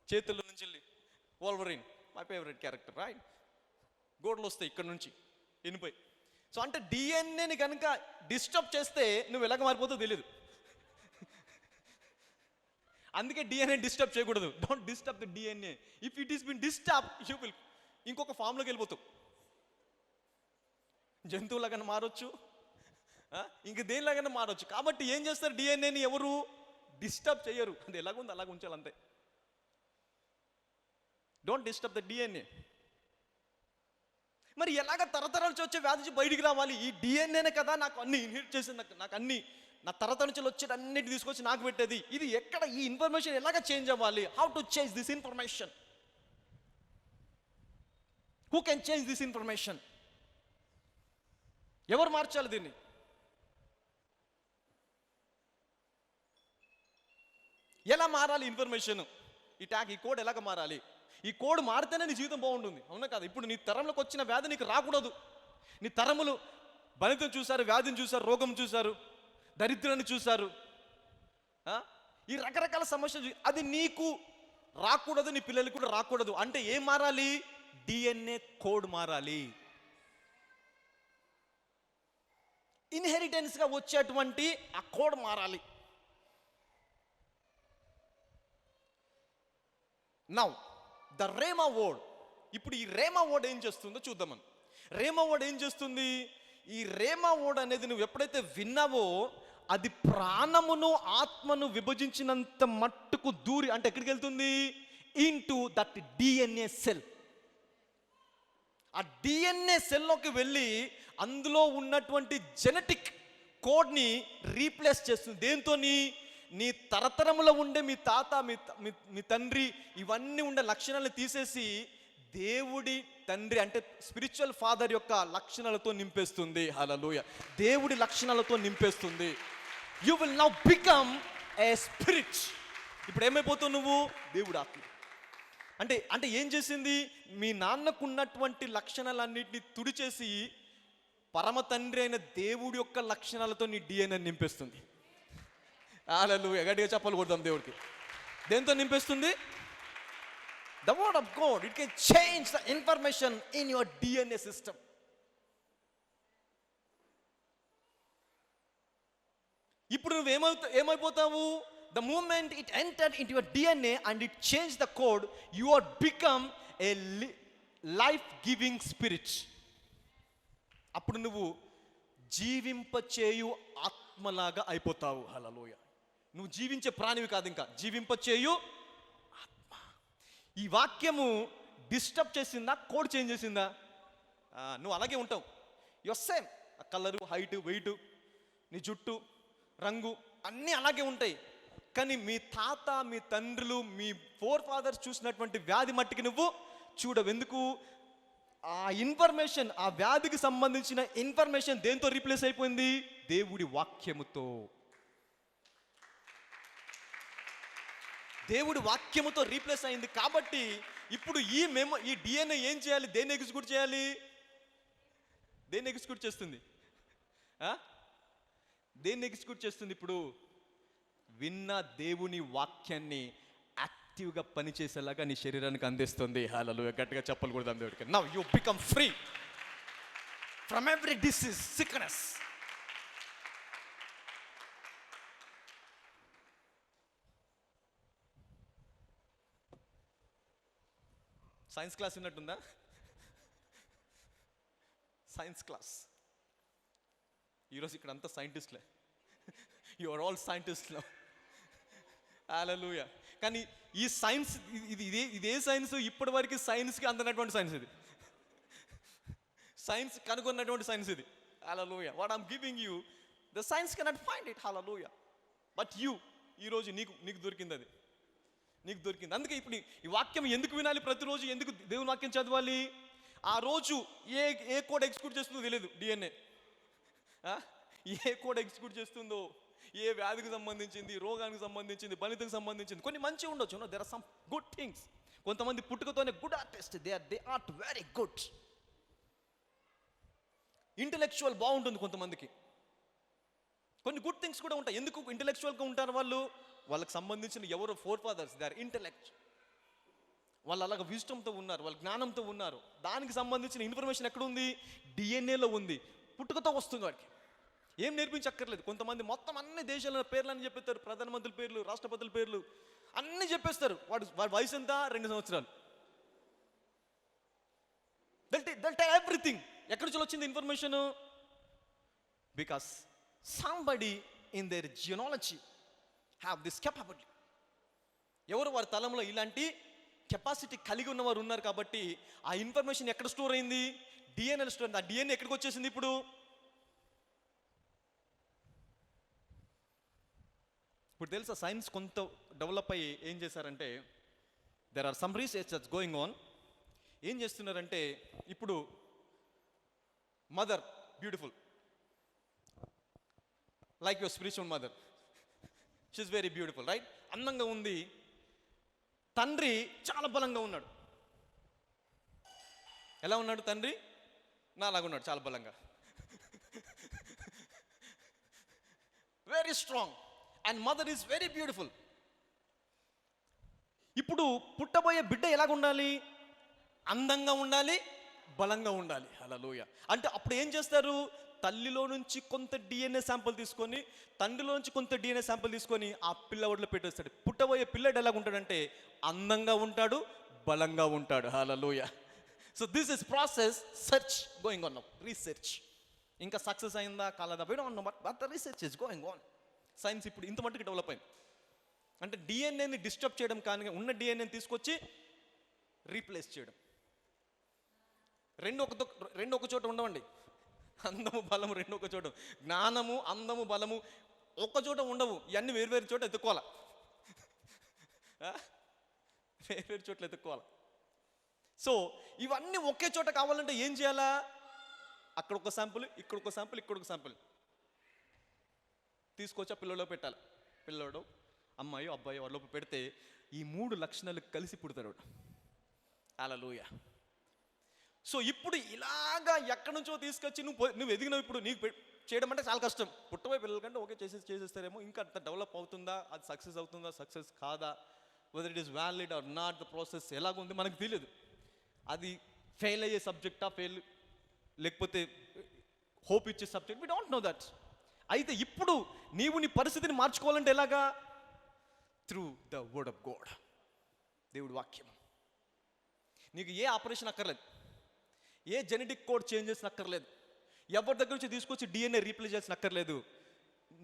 చేతుల్లో నుంచి వెళ్ళి Wolverine my favourite character, right? గోడలు వస్తాయి ఇక్కడ నుంచి ఎనిపోయి. సో అంటే డిఎన్ఏని కనుక డిస్టర్బ్ చేస్తే నువ్వు ఎలాగ మారిపోతావు తెలియదు. అందుకే డిఎన్ఏ డిస్టర్బ్ చేయకూడదు. Don't disturb the DNA. If it is been disturb you will ఇంకొక ఫామ్లోకి వెళ్ళిపోతావు. జంతువులాగా మారొచ్చు, ఇంక దేనిలాగానే మారొచ్చు. కాబట్టి ఏం చేస్తారు? డిఎన్ఏని ఎవరు డిస్టర్బ్ చేయరు. అది ఎలాగుంది అలాగ ఉంచాలి అంతే. Don't disturb the DNA. మరి ఎలాగ తరతరాల నుంచి వచ్చే వ్యాధి నుంచి బయటికి రావాలి? ఈ డిఎన్ఏనే కదా నాకు అన్ని ఇన్హెరిట్ చేసింది, నాకు అన్ని నా తరతరాల నుంచి వచ్చేది అన్నిటి తీసుకొచ్చి నాకు పెట్టేది. ఇది ఎక్కడ ఈ ఇన్ఫర్మేషన్ ఎలాగ చేంజ్ అవ్వాలి? How to change this information? Who can change this information? ఎవరు మార్చాలి దీన్ని? ఎలా మారాలి ఇన్ఫర్మేషన్? ఈ కోడ్ ఎలాగ మారాలి? ఈ కోడ్ మారితేనే నీ జీవితం బాగుంటుంది, అవునా కదా? ఇప్పుడు నీ తరంలోకి వచ్చిన వ్యాధి నీకు రాకూడదు. నీ తరములు బలితం చూశారు, వ్యాధిని చూశారు, రోగం చూశారు, దరిద్రాన్ని చూశారు, ఈ రకరకాల సమస్యలు. అది నీకు రాకూడదు, నీ పిల్లలకు కూడా రాకూడదు. అంటే ఏం మారాలి? డిఎన్ఏ కోడ్ మారాలి. ఇన్హెరిటెన్స్గా వచ్చేటువంటి ఆ కోడ్ మారాలి. Now the rhema word. ఇప్పుడు ఈ రేమా వర్డ్ ఏం చేస్తుందో చూద్దామని. రేమా వర్డ్ ఏం చేస్తుంది? ఈ రేమా వర్డ్ అనేది నువ్వు ఎప్పుడైతే విన్నావో అది ప్రాణమును ఆత్మను విభజించినంత మట్టుకు దూరి, అంటే ఎక్కడికి వెళ్తుంది? Into that DNA cell. ఆ డిఎన్ఏ సెల్లోకి వెళ్ళి అందులో ఉన్నటువంటి జెనెటిక్ కోడ్ని రీప్లేస్ చేస్తుంది. దేంతోని? నీ తరతరములో ఉండే మీ తాత, మీ తండ్రి, ఇవన్నీ ఉండే లక్షణాలను తీసేసి దేవుడి తండ్రి అంటే స్పిరిచువల్ ఫాదర్ యొక్క లక్షణాలతో నింపేస్తుంది. హల్లెలూయా. దేవుడి లక్షణాలతో నింపేస్తుంది. You will now become a spirit. ఇప్పుడు ఏమైపోతావు నువ్వు? దేవుడి ఆత్మ. అంటే ఏం చేసింది? మీ నాన్నకున్నటువంటి లక్షణాలన్నింటినీ తుడిచేసి పరమ తండ్రి అయిన దేవుడి యొక్క లక్షణాలతో నీ డిఎన్ఏ నింపేస్తుంది. హల్లెలూయా. గట్టిగా చప్పలు కొడదాం దేవుడికి. దేంతో నింపేస్తుంది? The word of God. It can change the information in your DNA system. ఇప్పుడు నువ్వు ఏమైపోతావు? The moment it entered into your DNA and it changed the code, you are become a life-giving spirit. అప్పుడు నువ్వు జీవింపచేయు ఆత్మలాగా అయిపోతావు. హల్లెలూయా. నువ్వు జీవించే ప్రాణివి కాదు, ఇంకా జీవింపచేయు ఆత్మ. ఈ వాక్యము డిస్టర్బ్ చేసిందా? కోడ్ చేంజ్ చేసిందా? నువ్వు అలాగే ఉంటావు. Your same. Colour, height, weight, నీ జుట్టు, రంగు అన్నీ అలాగే ఉంటాయి. కానీ మీ తాత, మీ తండ్రులు, మీ ఫోర్ ఫాదర్స్ చూసినటువంటి వ్యాధి మట్టికి నువ్వు చూడవు. ఎందుకు? ఆ ఇన్ఫర్మేషన్, ఆ వ్యాధికి సంబంధించిన ఇన్ఫర్మేషన్ దేంతో రీప్లేస్ అయిపోయింది? దేవుడి వాక్యముతో. దేవుడి వాక్యముతో రీప్లేస్ అయింది. కాబట్టి ఇప్పుడు ఈ డిఎన్ఏ ఏం చేయాలి? దేన్ని ఎగ్జిక్యూట్ చేయాలి? దేన్ని ఎగ్జిక్యూట్ చేస్తుంది? దేన్ని ఎగ్జిక్యూట్ చేస్తుంది? ఇప్పుడు విన్న దేవుని వాక్యాన్ని యాక్టివ్గా పనిచేసేలాగా నీ శరీరానికి అందిస్తుంది. హల్లెలూయా. గట్టిగా చప్పలు కొడదాం దేవుడికి. Now you become free from every disease, sickness. Science class ఉన్నట్టుందా? Science class. ఈరోజు ఇక్కడ అంతా సైంటిస్ట్లే. You are all scientist now. Hallelujah. కానీ ఈ సైన్స్ ఇదే సైన్స్ ఇప్పటి వరకు సైన్స్కి అందనటువంటి సైన్స్ ఇది. సైన్స్ కనుగొన్నటువంటి సైన్స్ ఇది. Hallelujah. What I'm giving you, the science cannot find it. Hallelujah. But ఈరోజు నీకు దొరికింది, అది నీకు దొరికింది. అందుకే ఇప్పుడు ఈ వాక్యం ఎందుకు వినాలి? ప్రతిరోజు ఎందుకు దేవుని వాక్యం చదవాలి? ఆ రోజు ఏ కోడ్ ఎగ్జిక్యూట్ చేస్తుందో తెలియదు డిఎన్ఏ. ఏ కోడ్ ఎగ్జిక్యూట్ చేస్తుందో, ఏ వ్యాధికి సంబంధించింది, రోగానికి సంబంధించింది, బలితకు సంబంధించింది. కొన్ని మంచిగా ఉండొచ్చు, there are some good things. కొంతమంది పుట్టుకతోనే good artist, they are very good. Intellectual బాగుంటుంది కొంతమందికి. కొన్ని గుడ్ థింగ్స్ కూడా ఉంటాయి. ఎందుకు ఇంటలెక్చువల్గా ఉంటారు వాళ్ళు? వాళ్ళకి సంబంధించిన ఎవరో forefathers, they are intellect. వాళ్ళు అలాగ విజ్డమ్తో ఉన్నారు, వాళ్ళ జ్ఞానంతో ఉన్నారు. దానికి సంబంధించిన ఇన్ఫర్మేషన్ ఎక్కడ ఉంది? డిఎన్ఏలో ఉంది, పుట్టుకతో వస్తుంది వాడికి. ఏం నేర్పించక్కర్లేదు. కొంతమంది మొత్తం అన్ని దేశాల పేర్లు అని చెప్పేస్తారు, ప్రధానమంత్రుల పేర్లు, రాష్ట్రపతుల పేర్లు అన్నీ చెప్పేస్తారు. వాడి వయసు ఎంత? 2 సంవత్సరాలు. They'll tell everything. ఎక్కడి నుంచి వచ్చింది information? Because somebody in their genealogy have this capacity. ఎవరు వారి తలంలో ఇలాంటి కెపాసిటీ కలిగి ఉన్నవారు ఉన్నారు కాబట్టి ఆ ఇన్ఫర్మేషన్ ఎక్కడ స్టోర్ అయింది? డిఎన్ఏ స్టోర్ అయింది. ఆ డిఎన్ఏ ఎక్కడికి వచ్చేసింది ఇప్పుడు? ఇప్పుడు తెలుసా, సైన్స్ కొంత డెవలప్ అయ్యి ఏం చేశారంటే, there are some research that's going on. ఏం చేస్తున్నారంటే, ఇప్పుడు mother beautiful, like your spiritual mother, she is very beautiful, right? అందంగా ఉంది. తండ్రి చాలా బలంగా ఉన్నాడు. ఎలా ఉన్నాడు తండ్రి? నాలాగా ఉన్నాడు, చాలా బలంగా, very strong. And mother is very beautiful. ఇప్పుడు పుట్టబోయే బిడ్డ ఎలాగ ఉండాలి? అందంగా ఉండాలి, బలంగా ఉండాలి. హల్లెలూయా. అంటే అప్పుడు ఏం చేస్తారు? తల్లిలో నుంచి కొంత డిఎన్ఏ శాంపుల్ తీసుకొని, తండ్రిలో నుంచి కొంత డిఎన్ఏ శాంపుల్ తీసుకొని ఆ పిల్లవాడిలో పెట్టేస్తాడు. పుట్టబోయే పిల్లడు ఎలాగ ఉంటాడంటే అందంగా ఉంటాడు, బలంగా ఉంటాడు. Hallelujah. So this is process, search going on now, research. ఇంకా సక్సెస్ అయిందా కాలేదా we don't know, but the research is going on. Science ఇప్పుడు ఇంత మట్టుకు డెవలప్ అయింది. అంటే డిఎన్ఏని డిస్టర్బ్ చేయడం కానీ, ఉన్న డిఎన్ఏని తీసుకొచ్చి రీప్లేస్ చేయడం. రెండు ఒక చోట ఉండవండి. అందము బలము రెండు ఒక చోట, జ్ఞానము అందము బలము ఒక చోట ఉండవు. ఇవన్నీ వేరు చోట ఎత్తుకోవాలా, వేరు చోట్ల ఎత్తుకోవాలి. సో ఇవన్నీ ఒకే చోట కావాలంటే ఏం చేయాలా? అక్కడ ఒక శాంపుల్, ఇక్కడ ఒక శాంపుల్, ఇక్కడ ఒక శాంపుల్ తీసుకొచ్చి ఆ పిల్లల్లో పెట్టాలి. పిల్లోడు, అమ్మాయి, అబ్బాయి వాళ్ళ లోపు పెడితే ఈ 3 లక్షణాలు కలిసి పుడతాడు. హల్లెలూయా. సో ఇప్పుడు ఇలాగా ఎక్కడి నుంచో తీసుకొచ్చి నువ్వు ఎదిగినావు. ఇప్పుడు నీకు చేయడం అంటే చాలా కష్టం. పుట్టబోయే పిల్లల కంటే ఓకే చేసేస్తారేమో. ఇంకా అంత డెవలప్ అవుతుందా, అది సక్సెస్ అవుతుందా, సక్సెస్ కాదా, weather it is valid or not, the process ఎలాగుంది మనకు తెలియదు. అది ఫెయిల్ అయ్యే సబ్జెక్టా, ఫెయిల్ లేకపోతే హోప్ ఇచ్చే subject, we don't know that. అయితే ఇప్పుడు నీవు నీ పరిస్థితిని మార్చుకోవాలంటే ఎలాగా? Through the word of God, దేవుడి వాక్యం. నీకు ఏ ఆపరేషన్ అక్కర్లేదు, ఏ జెనెటిక్ కోడ్ చేంజ్ చేసిన అక్కర్లేదు, ఎవరి దగ్గర నుంచి తీసుకొచ్చి డిఎన్ఏ రీప్లేస్ చేసిన అక్కర్లేదు.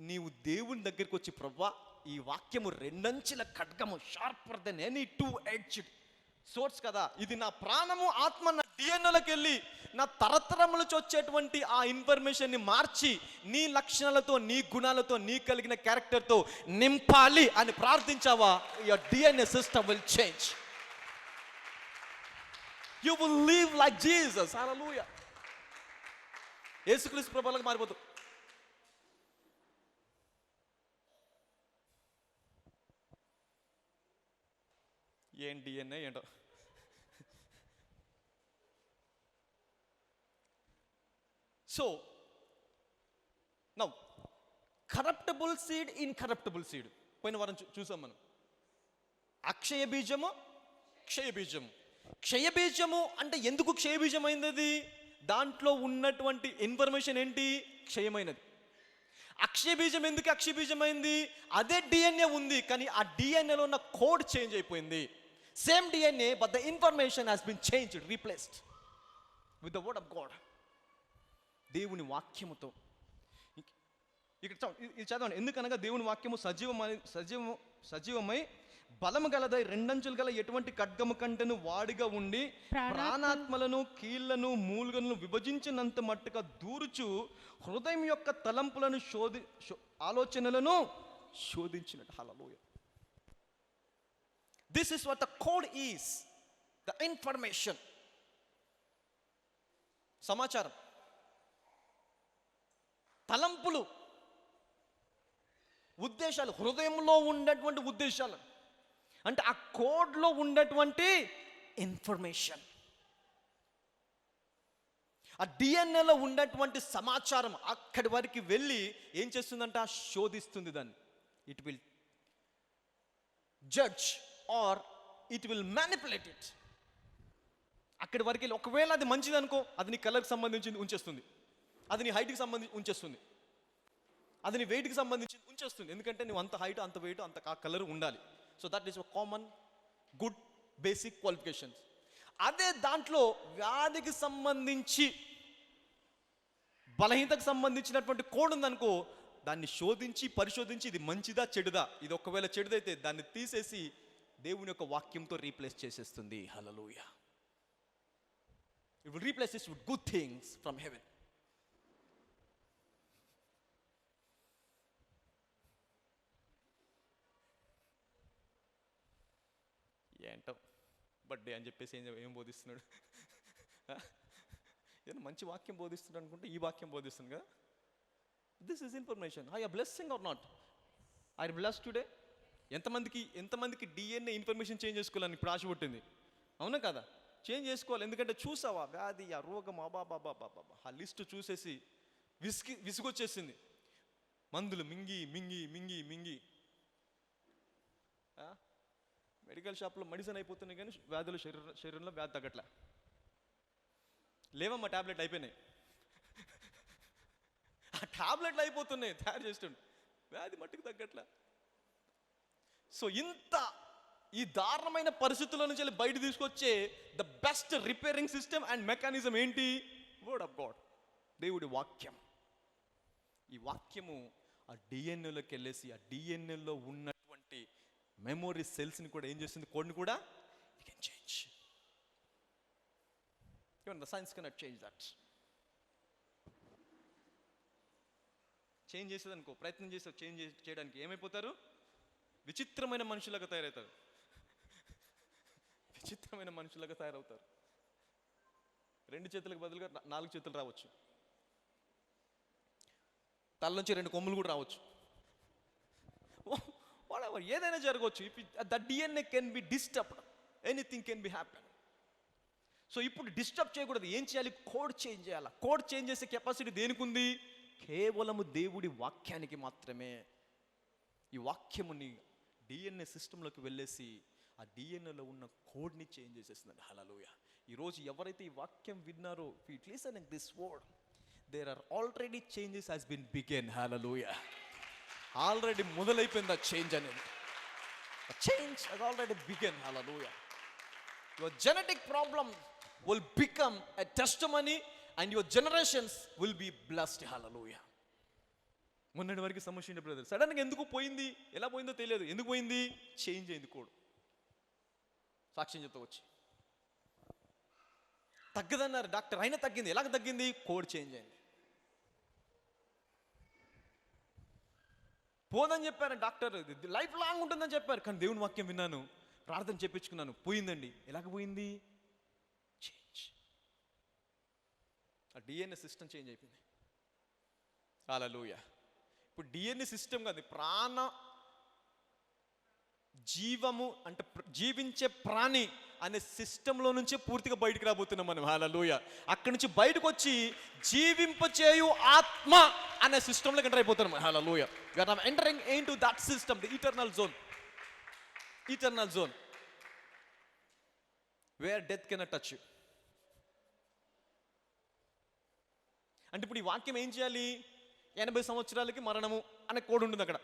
నీవు దేవుని దగ్గరికి వచ్చి, ప్రభువా ఈ వాక్యము 2 అంచుల ఖడ్గము, sharper than any 2 edged sword కదా, ఇది నా ప్రాణము ఆత్మ నా డిఎన్ఏలోకి వెళ్ళి నా తరతరముల నుంచి వచ్చేటువంటి ఆ ఇన్ఫర్మేషన్ని మార్చి నీ లక్షణాలతో, నీ గుణాలతో, నీ కలిగిన క్యారెక్టర్తో నింపాలి అని ప్రార్థించావా, your DNA system will change. You will live like Jesus. Hallelujah. యేసుక్రీస్తు ప్రభువులాగా మారిపోతావు. ఏం డిఎన్ఏ ఏంటో. So now corruptible seed, incorruptible seed పోయిన వారం చూసాం మనం. అక్షయ బీజము, క్షయ బీజము. క్షయబీజము అంటే ఎందుకు క్షయబీజం అయింది? అది దాంట్లో ఉన్నటువంటి ఇన్ఫర్మేషన్ ఏంటి? క్షయమైనది. అక్షయ బీజం ఎందుకు అక్షయ బీజం అయింది? అదే డిఎన్ఏ ఉంది, కానీ ఆ డిఎన్ఏలో ఉన్న కోడ్ చేంజ్ అయిపోయింది. Same DNA but the information has been changed, replaced with the word of God. దేవుని వాక్యముతో. ఇక్కడ ఇది చదవండి. ఎందుకనగా దేవుని వాక్యము సజీవమై బలము గలదై 2 అంచులు గల ఎటువంటి ఖడ్గము కంటెను వాడిగా ఉండి ప్రాణాత్మలను, కీళ్లను, మూలుగలను విభజించినంత మట్టుగా దూరుచు హృదయం యొక్క తలంపులను ఆలోచనలను శోధించినట్టు. Hallelujah. This is what the code is, the information, సమాచారం. తలంపులు, ఉద్దేశాలు, హృదయంలో ఉన్నటువంటి ఉద్దేశాలు, అంటే ఆ కోడ్లో ఉన్నటువంటి ఇన్ఫర్మేషన్, ఆ డిఎన్ఏలో ఉన్నటువంటి సమాచారం అక్కడి వరకు వెళ్ళి ఏం చేస్తుందంట, శోధిస్తుంది దాన్ని. It will judge or it will manipulate it. అక్కడి వరకు వెళ్ళి ఒకవేళ అది మంచిది అనుకో, అది నీ కలర్కి సంబంధించి ఉంచేస్తుంది, అది నీ హైట్కి సంబంధించి ఉంచేస్తుంది, అది నీ వెయిట్కి సంబంధించి ఉంచేస్తుంది. ఎందుకంటే నువ్వు అంత హైట్, అంత వెయిట్, అంత కలర్ ఉండాలి. So that is common good basic qualifications. అదే దాంట్లో వ్యాధికి సంబంధించి, బలహీనతకు సంబంధించినటువంటి కోడ్ ఉందనుకో, దాన్ని శోధించి పరిశోధించి ఇది మంచిదా చెడుదా, ఇది ఒకవేళ చెడుదైతే దాన్ని తీసేసి దేవుని యొక్క వాక్యంతో రీప్లేస్ చేసేస్తుంది. హల్లెలూయా. It will replace this with good things from heaven. ఏంటో బర్త్డే అని చెప్పేసి ఏం బోధిస్తున్నాడు? ఏదో మంచి వాక్యం బోధిస్తున్నాడు అనుకుంటే ఈ వాక్యం బోధిస్తుంది కదా. This is information. I are blessing or not? I are blessed today. ఎంతమందికి డిఎన్ఏ ఇన్ఫర్మేషన్ చేంజ్ చేసుకోవాలని ఇప్పుడు ఆశ పుట్టింది, అవునా కదా? చేంజ్ చేసుకోవాలి. ఎందుకంటే చూసావా వ్యాధి, ఆ రోగం, అబాబాబాబాబా, ఆ లిస్టు చూసేసి విసుగొచ్చేసింది. మందులు మింగి మింగి మింగి మింగి మెడికల్ షాప్లో మెడిసిన్ అయిపోతున్నాయి కానీ వ్యాధులు శరీరంలో వ్యాధి తగ్గట్లే. లేవమ్మా టాబ్లెట్ అయిపోయినాయి, ఆ టాబ్లెట్లు అయిపోతున్నాయి తయారు చేస్తుండే, వ్యాధి మట్టుకు తగ్గట్లే. సో ఈ దారుణమైన పరిస్థితుల నుంచి వెళ్ళి బయట తీసుకొచ్చే the best repairing system and mechanism ఏంటి? వర్డ్ ఆఫ్ గాడ్, దేవుడి వాక్యం. ఈ వాక్యము ఆ డిఎన్ఏలోకి వెళ్ళేసి ఆ డిఎన్ఏలో ఉన్నటువంటి మెమొరీ సెల్స్ని కూడా ఏం చేస్తుంది? కోడ్ని కూడా it can change. Even the science cannot change that. Change చేసేది అనుకో, ప్రయత్నం చేస్తే చేంజ్ చేయడానికి ఏమైపోతారు? విచిత్రమైన మనుషులుగా తయారవుతారు, విచిత్రమైన మనుషులుగా తయారవుతారు. 2 చేతులకు బదులుగా 4 చేతులు రావచ్చు, తల నుంచి 2 కొమ్ములు కూడా రావచ్చు, వాటెవర్, ఏదైనా జరగవచ్చు. The DNA can be disturbed, anything can be happen. So ఇప్పుడు డిస్టర్బ్ చేయకూడదు. ఏం చేయాలి? కోడ్ చేంజ్ చేయాలి. కోడ్ చేంజ్ చేసే కెపాసిటీ దేనికి ఉంది? కేవలము దేవుడి వాక్యానికి మాత్రమే. ఈ వాక్యముని డిఎన్ఏ సిస్టంలోకి వెళ్ళేసి ఆ డిఎన్ఏలో ఉన్న కోడ్ని చేంజ్ చేసేస్తుంది. హల్లెలూయా. ఈరోజు ఎవరైతే ఈ వాక్యం విన్నారో, listen in this word, there are already changes has been begin. Hallelujah. Already మొదలైపోయింది ఆ చేంజ్ అనేది. Change has already begun. Hallelujah. Your genetic problem will become a testimony and your generations will be blessed. Hallelujah. మొన్నటి వరకు సమస్య ఉండే brother, సడన్గా ఎందుకు పోయింది, ఎలా పోయిందో తెలియదు. ఎందుకు పోయింది? చేంజ్ అయింది కోడ్. సాక్ష్యం చెప్తా వచ్చి తగ్గదన్నారు డాక్టర్, అయినా తగ్గింది. ఎలాగ తగ్గింది? కోడ్ చేంజ్ అయింది. పోదని చెప్పారు డాక్టర్, లైఫ్ లాంగ్ ఉంటుందని చెప్పారు. కానీ దేవుని వాక్యం విన్నాను, ప్రార్థన చెప్పించుకున్నాను, పోయిందండి. ఎలాగ పోయింది? చేంజ్. ఆ డిఎన్ఏ సిస్టమ్ చేంజ్ అయిపోయింది. హల్లెలూయా. ఇప్పుడు డిఎన్ఏ సిస్టమ్ కాదు, ప్రాణ జీవము అంటే జీవించే ప్రాణి అనే సిస్టంలో నుంచి పూర్తిగా బయటకు రాబోతున్నాం మనం. హల్లెలూయా. అక్కడి నుంచి బయటకు వచ్చి జీవింపచేయు ఆత్మ అనే సిస్టంలోకి ఎంటర్ అయిపోతున్నాం. హల్లెలూయా. We are now entering into that system, the eternal zone. Eternal zone where death cannot touch you. అంటే ఇప్పుడు ఈ వాక్యం ఏం చేయాలి? 80 సంవత్సరాలకి మరణము అనే కోడ్ ఉంటుంది అక్కడ.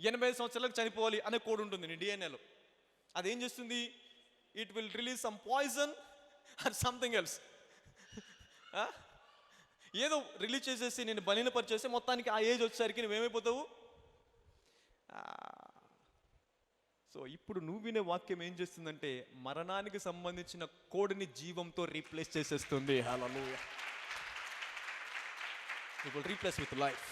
85 సంవత్సరాలకు చనిపోవాలి అనే కోడ్ ఉంటుంది నీ డిఎన్ఏలో. అదేం చేస్తుంది? It will release some poison or something else. ఏదో రిలీజ్ చేసేసి నేను బలీనపరిచేసి మొత్తానికి ఆ ఏజ్ వచ్చేసరికి నువ్వేమైపోతావు? సో ఇప్పుడు నువ్వు వినే వాక్యం ఏం చేస్తుందంటే మరణానికి సంబంధించిన కోడ్ని జీవంతో రీప్లేస్ చేసేస్తుంది. హల్లెలూయా. It will replace with life.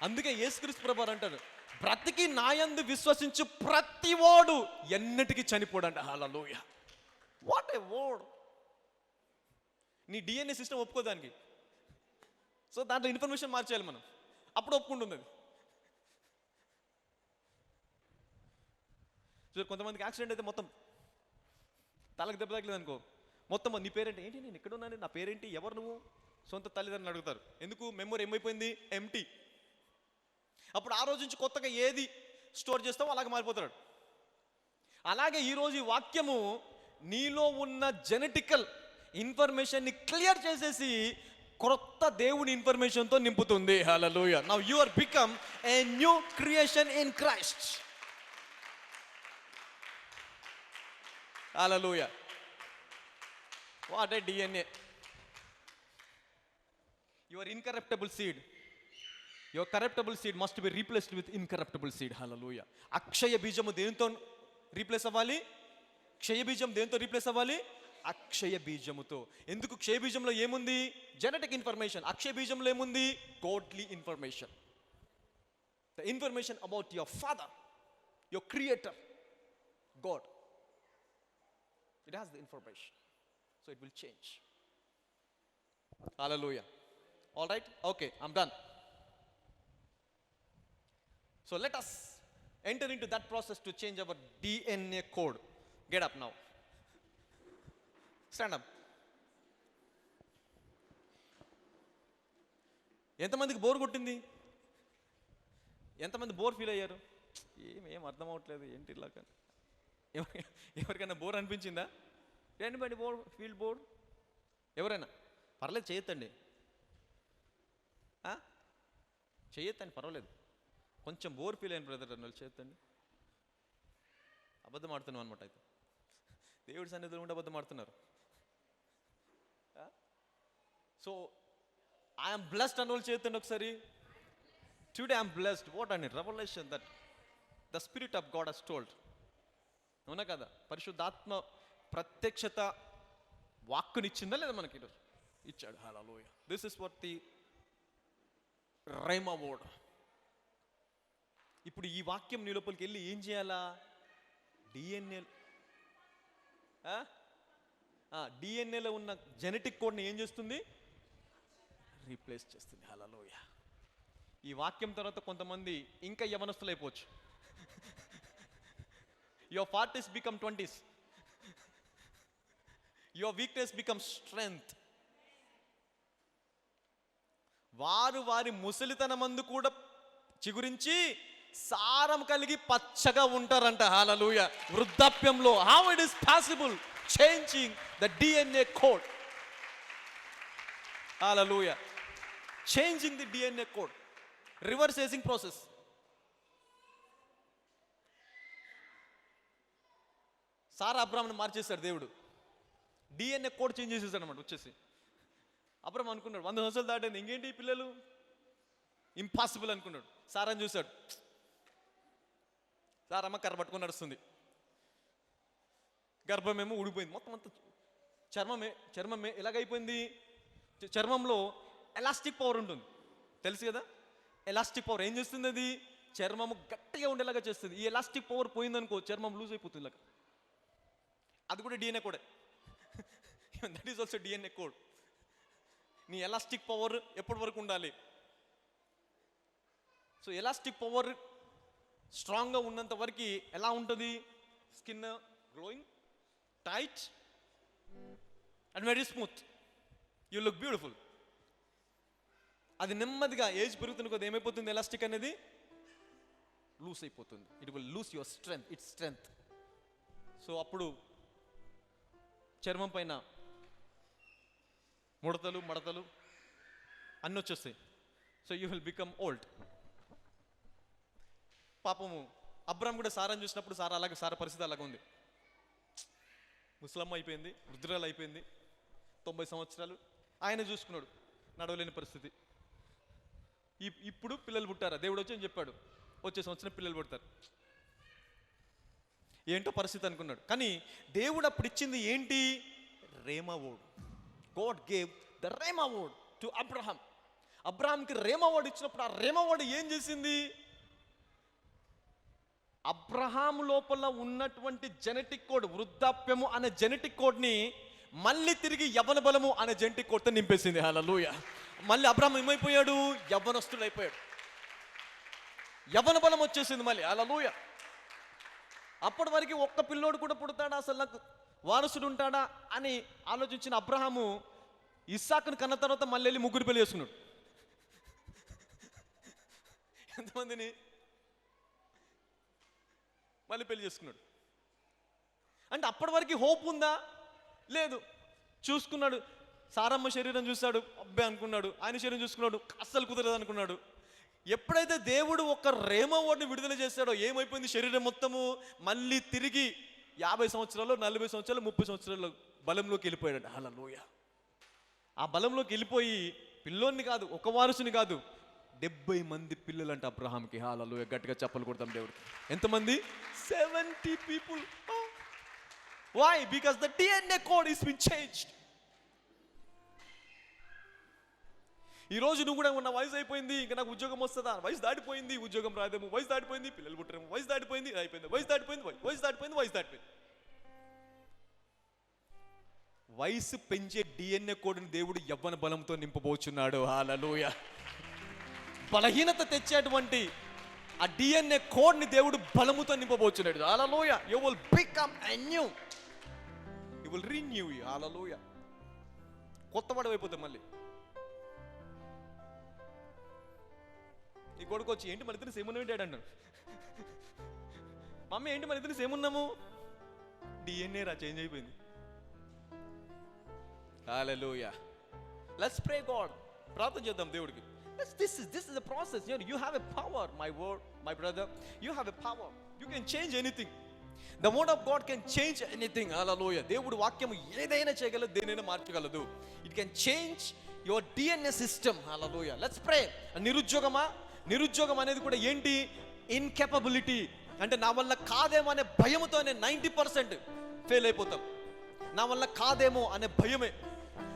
అందుకే యేసుక్రీస్తు ప్రభువారు అంటారు, బ్రతికి నాయందు విశ్వసించు ప్రతివాడు ఎన్నటికీ చనిపోడంట. హల్లెలూయా. What a word. నీ డిఎన్ఏ సిస్టమ్ ఒప్పుకోదానికి. సో దాంట్లో ఇన్ఫర్మేషన్ మార్చేయాలి మనం, అప్పుడు ఒప్పుకుంటుంది అది. సో కొంతమందికి యాక్సిడెంట్ అయితే మొత్తం తలకు దెబ్బ తగలేదు అనుకో, మొత్తం నీ పేరేంటి, ఏంటి నేను ఎక్కడ ఉన్నాను, నా పేరేంటి, ఎవరు నువ్వు, సొంత తల్లిదండ్రులు అడుగుతారు. ఎందుకు? మెమొరీ ఏమైపోయింది, ఎంటీ. అప్పుడు ఆ రోజు నుంచి కొత్తగా ఏది స్టోర్ చేస్తావో అలాగే మారిపోతాడు. అలాగే ఈరోజు ఈ వాక్యము నీలో ఉన్న జెనెటికల్ ఇన్ఫర్మేషన్ని క్లియర్ చేసేసి కొత్త దేవుని ఇన్ఫర్మేషన్తో నింపుతుంది. Hallelujah. Now you are become a new creation in Christ. Hallelujah. What a DNA. Your incorruptible seed, your corruptible seed must be replaced with incorruptible seed. Hallelujah. అక్షయ బీజము దేనితో రీప్లేస్ అవ్వాలి? క్షయ బీజం దేనితో రీప్లేస్ అవ్వాలి? అక్షయ బీజముతో. ఎందుకు? క్షయ బీజంలో ఏముంది? Genetic information. అక్షయ బీజంలో ఏముంది? Godly information. The information about your father, your creator, God. It has the information, so it will change. Hallelujah. All right, okay, I'm done. So let us enter into that process to change our DNA code. Get up now. Stand up. ఎంతమందికి bore కొట్టింది? ఎంతమంది bore feel అయ్యారు? ఏం అర్థం అవ్వట్లేదు ఏంటి ఇలా. ఎవరికైనా బోర్ అనిపించిందా? Anybody bore, feel bore? ఎవరైనా? పర్లేదు, చేయొద్దండి, చేయొద్దండి, పర్వాలేదు. కొంచెం బోర్ ఫీల్ అయిన బ్రదర్ అన్న చేతండి. అబద్ధం ఆడుతున్నాం అనమాట. అయితే దేవుడి సన్నిధిలో ఉండి అబద్ధం ఆడుతున్నారు. సో ఐఎమ్ బ్లెస్డ్ అన్న వాళ్ళు చేతండి ఒకసారి. Today I'm blessed. What and revelation that the spirit of God has told. అవునా కదా? పరిశుద్ధాత్మ ప్రత్యక్షత వాక్కునిచ్చిందా లేదా మనకి? ఈరోజు ఇచ్చాడు. Hallelujah. This is what the rhema word. ఇప్పుడు ఈ వాక్యం నీ లోపలికి వెళ్ళి ఏం చేయాలా? డిఎన్ఏలో ఉన్న జెనెటిక్ కోడ్ని ఏం చేస్తుంది? రీప్లేస్ చేస్తుంది. హల్లెలూయా. ఈ వాక్యం తర్వాత కొంతమంది ఇంకా యవనస్తులు అయిపోవచ్చు. Your 40s become 20s, your weakness become strength. వారు వారి ముసలితనమందు కూడా చిగురించి సారం కలిగి పచ్చగా ఉంటారంట. హల్లెలూయా. వృద్ధాప్యంలో how it is possible? Changing the DNA code. Hallelujah. Changing the DNA code, reversing process. Sarah అబ్రాహాంని మార్చేశాడు దేవుడు. డిఎన్ఏ కోడ్ చేంజ్ చేసేసాడు అనమాట. వచ్చేసి అబ్రాహాం అనుకున్నాడు 100 సంవత్సరాలు దాటింది, ఇంకేంటి ఈ పిల్లలు, ఇంపాసిబుల్ అనుకున్నాడు. సారాని చూశాడు. సారమ్మ కర్ర పట్టుకొని నడుస్తుంది. గర్భమేమో ఊడిపోయింది, మొత్తం అంతా చర్మమే ఎలాగైపోయింది? చర్మంలో ఎలాస్టిక్ పవర్ ఉంటుంది, తెలుసు కదా? ఎలాస్టిక్ పవర్ ఏం చేస్తుంది? అది చర్మము గట్టిగా ఉండేలాగా చేస్తుంది. ఈ ఎలాస్టిక్ పవర్ పోయిందనుకో చర్మం లూజ్ అయిపోతుంది ఇలాగా. అది కూడా డిఎన్ఏ కోడే. That is also DNA code. నీ ఎలాస్టిక్ పవర్ ఎప్పటి వరకు ఉండాలి? సో ఎలాస్టిక్ పవర్ స్ట్రాంగ్గా ఉన్నంత వరకు ఎలా ఉంటుంది? Skin glowing, tight and very smooth, you look beautiful. అది నెమ్మదిగా ఏజ్ పెరుగుతున్న కొద్ది ఏమైపోతుంది? ఎలాస్టిక్ అనేది లూస్ అయిపోతుంది. It will lose your strength, its strength. So అప్పుడు చర్మం పైన ముడతలు మడతలు అన్నీ వచ్చేస్తాయి. So you will become old. పాపము అబ్రాహాం కూడా సారాన్ని చూసినప్పుడు సారా పరిస్థితి అలాగ ఉంది. ముసలమ్మ అయిపోయింది, వృద్ధురాలు అయిపోయింది, 90 సంవత్సరాలు. ఆయన చూసుకున్నాడు, నడవలేని పరిస్థితి. ఇప్పుడు పిల్లలు పుట్టారా? దేవుడు వచ్చి అని చెప్పాడు, వచ్చే సంవత్సరం పిల్లలు పుడతారు. ఏంటో పరిస్థితి అనుకున్నాడు. కానీ దేవుడు అప్పుడు ఇచ్చింది ఏంటి? Rhema word. God gave the rhema word to Abraham. అబ్రహాంకి రేమా వర్డ్ ఇచ్చినప్పుడు ఆ రేమా వర్డ్ ఏం చేసింది? అబ్రహాం లోపల ఉన్నటువంటి జెనెటిక్ కోడ్, వృద్ధాప్యము అనే జెనెటిక్ కోడ్ని మళ్ళీ తిరిగి యవ్వన బలము అనే జంటి కొత్త నింపేసింది. హల్లెలూయా. మళ్ళీ అబ్రహాం ఏమైపోయాడు? యవ్వనస్తుడు అయిపోయాడు. యవ్వన బలం వచ్చేసింది మళ్ళీ. హల్లెలూయా. అప్పటి వరకు ఒక్క పిల్లోడు కూడా పుడతాడా, అసలు నాకు వారసుడు ఉంటాడా అని ఆలోచించిన అబ్రహాము ఇస్సాకును కన్న తర్వాత మళ్ళీ వెళ్ళి 3 పెళ్లి చేసుకున్నాడు. ఎంతమందిని మళ్ళీ పెళ్లి చేసుకున్నాడు. అంటే అప్పటి వరకు హోప్ ఉందా? లేదు. చూసుకున్నాడు, సారమ్మ శరీరం చూశాడు, అబ్బాయి అనుకున్నాడు. ఆయన శరీరం చూసుకున్నాడు, అస్సలు కుదరదు అనుకున్నాడు. ఎప్పుడైతే దేవుడు ఒక రేమ వర్డ్ని విడుదల చేశాడో ఏమైపోయింది? శరీరం మొత్తము మళ్ళీ తిరిగి 50 సంవత్సరాలు, 40 సంవత్సరాలు, 30 సంవత్సరాలు బలంలోకి వెళ్ళిపోయాడు. హల్లెలూయా. ఆ బలంలోకి వెళ్ళిపోయి పిల్లోని కాదు, ఒక వారసుని కాదు, 70 మంది పిల్లలంట అబ్రహాంకి. హల్లెలూయా. గట్టిగా చప్పలు కొడతాం దేవుడికి. ఎంతమంది? 70 people. Why? Because the DNA code is been changed. ఈ రోజు నువ్వు కూడా ఉన్న వయసు అయిపోయింది, ఇంకా నాకు ఉద్యోగం వస్తుందా, వయసు దాటిపోయింది, ఉద్యోగం రాదేమో, వయసు దాటిపోయింది, పిల్లలు పుట్టరేమో, వయసు దాటిపోయింది, అయిపోయింది, వయసు దాటిపోయింది, వయసు దాటిపోయింది, వయసు దాటిపోయింది. వయసు పెంచే DNA కోడ్ని దేవుడు యవ్వన బలంతో నింపబోచున్నాడు. హల్లెలూయా. బలహీనత తెచ్చేటువంటి ఆ DNA కోడ్ని దేవుడు బలముతో నింపబోచున్నాడు. హల్లెలూయా. You will become anew. He will renew you. హల్లెలూయా. కొత్తవాడు అయిపోతాం మళ్ళీ. నీ కొడుకు వచ్చి, ఏంటి మన ఇద్దరు సేమ్ ఉన్నాం డాడీ అన్నాడు. మమ్మీ ఏంటి మన ఇద్దరు సేమ్ ఉన్నాము? DNA రా చేంజ్ అయిపోయింది. హల్లెలూయా. Let's pray God. ప్రార్థన చేద్దాం దేవుడికి. This is the process. You have a power, my brother. You have a power. You can change anything. The word of God can change anything. Hallelujah. దేవుడు వాక్యం ఏదైనా చేయగలదు, దేనైనా మార్చగలదు. It can change your DNA system. Hallelujah. Let's pray. నిరుద్యోగం అనేది కూడా ఏంటి? ఇన్కెపబిలిటీ. అంటే నా వల్ల కాదేమో అనే భయముతోనే 90% ఫెయిల్ అయిపోతాం. నా వల్ల కాదేమో అనే భయమే.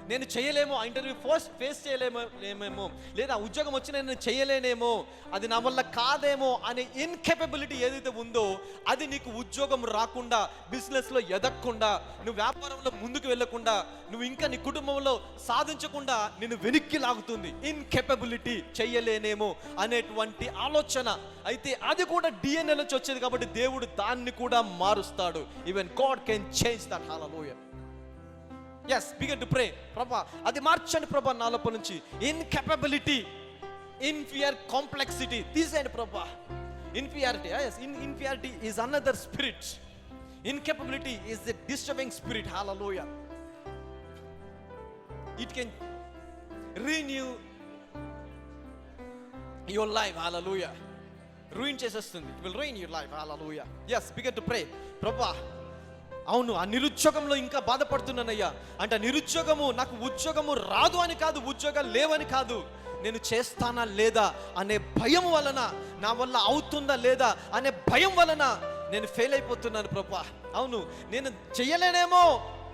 నేను చేయలేమో, ఆ ఇంటర్వ్యూ ఫేస్ చేయలేమేమో, లేదా ఉద్యోగం వచ్చి నేను చేయలేనేమో, అది నా వల్ల కాదేమో అనే ఇన్కెపబిలిటీ ఏదైతే ఉందో అది నీకు ఉద్యోగం రాకుండా, బిజినెస్లో ఎదగకుండా, నువ్వు వ్యాపారంలో ముందుకు వెళ్ళకుండా, నువ్వు ఇంకా నీ కుటుంబంలో సాధించకుండా నిన్ను వెనక్కి లాగుతుంది. ఇన్కెపబిలిటీ, చేయలేనేమో అనేటువంటి ఆలోచన. అయితే అది కూడా DNA నుంచి వచ్చేది కాబట్టి దేవుడు దాన్ని కూడా మారుస్తాడు. Even God can change that. Hallelujah. Yes, begin to pray. ప్రభా అది మార్చండి ప్రభా నా లోపల నుంచి. ఇన్కెపబిలిటీ, ఇన్ఫీరియర్ కాంప్లెక్సిటీ తీసేయండి ప్రభా. Inferiority, yes, inferiority is another spirit. Incapability is a disturbing spirit. Hallelujah. It can renew your life. Hallelujah. Ruin చేసేస్తుంది. It will ruin your life. Hallelujah. Yes, begin to pray. ప్రభా అవును, ఆ నిరుద్యోగంలో ఇంకా బాధపడుతున్నానయ్యా. అంటే నిరుద్యోగము నాకు ఉద్యోగము రాదు అని కాదు, ఉద్యోగాలు లేవని కాదు, నేను చేస్తానా లేదా అనే భయం వలన, నా వల్ల అవుతుందా లేదా అనే భయం వలన నేను ఫెయిల్ అయిపోతున్నాను ప్రభా. అవును, నేను చేయలేనేమో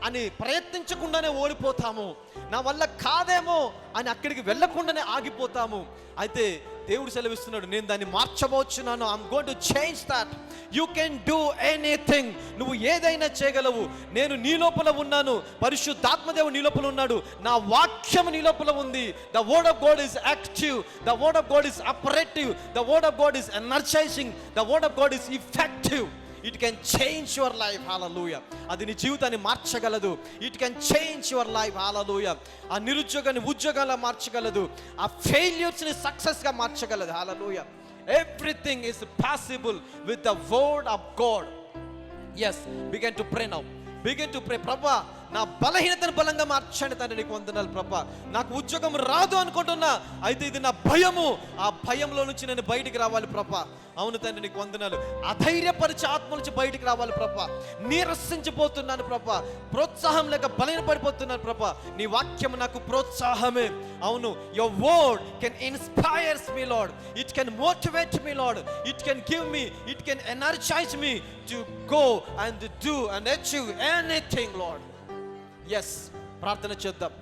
అని ప్రయత్నించకుండానే ఓడిపోతాము, నా వల్ల కాదేమో అని అక్కడికి వెళ్ళకుండానే ఆగిపోతాము. అయితే దేవుడు సెలవిస్తున్నాడు, నేను దాన్ని మార్చబోచున్నాను. I'm going to change that. You can do anything. నువ్వు ఏదైనా చేయగలవు. నేను నీ లోపల ఉన్నాను, పరిశుద్ధాత్మదేవుడు నీ లోపల ఉన్నాడు, నా వాక్యం నీ లోపల ఉంది. The word of God is active, the word of God is operative, the word of God is energising, the word of God is effective. It can change your life. Hallelujah. అది నీ జీవితాన్ని మార్చగలదు. It can change your life. Hallelujah. ఆ నిరుద్యోగాన్ని ఉద్యోగాలా మార్చగలదు, ఆ ఫెయిల్యూర్స్ని సక్సెస్గా మార్చగలదు. Hallelujah. Everything is possible with the word of God. Yes, begin to pray now. Begin to pray. ప్రభా నా బలహీనతను బలంగా మార్చండి తండ్రి, నీకు వందనాలు ప్రభా. నాకు ఉద్యోగం రాదు అనుకుంటున్నా, అయితే ఇది నా భయము, ఆ భయంలో నుంచి నేను బయటికి రావాలి ప్రభా. అవును తండ్రి, నీకు వందనాలు. అధైర్యపరిచే ఆత్మ నుంచి బయటికి రావాలి ప్రభా. నీరసించిపోతున్నాను ప్రభా, ప్రోత్సాహం లేక బలహీనపడిపోతున్నాను ప్రభా. నీ వాక్యం నాకు ప్రోత్సాహమే. అవును, your word can inspire me Lord, it can motivate me Lord, it can give me, it can energize me to go and do and achieve anything Lord. Yes, ప్రార్థన చేద్దాం.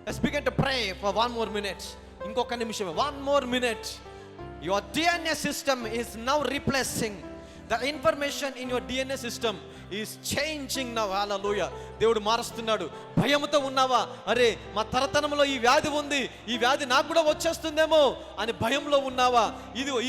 Let's begin to pray for one more minute. ఇంకొక నిమిషం, one more minute. Your DNA system is now replacing The information in your DNA system is changing now. Hallelujah. దేవుడు మారుస్తున్నాడు. భయంతో ఉన్నావా? అరే మా తరతరంలో ఈ వ్యాధి ఉంది, ఈ వ్యాధి నాకు కూడా వచ్చేస్తుందేమో అని భయంలో ఉన్నావా?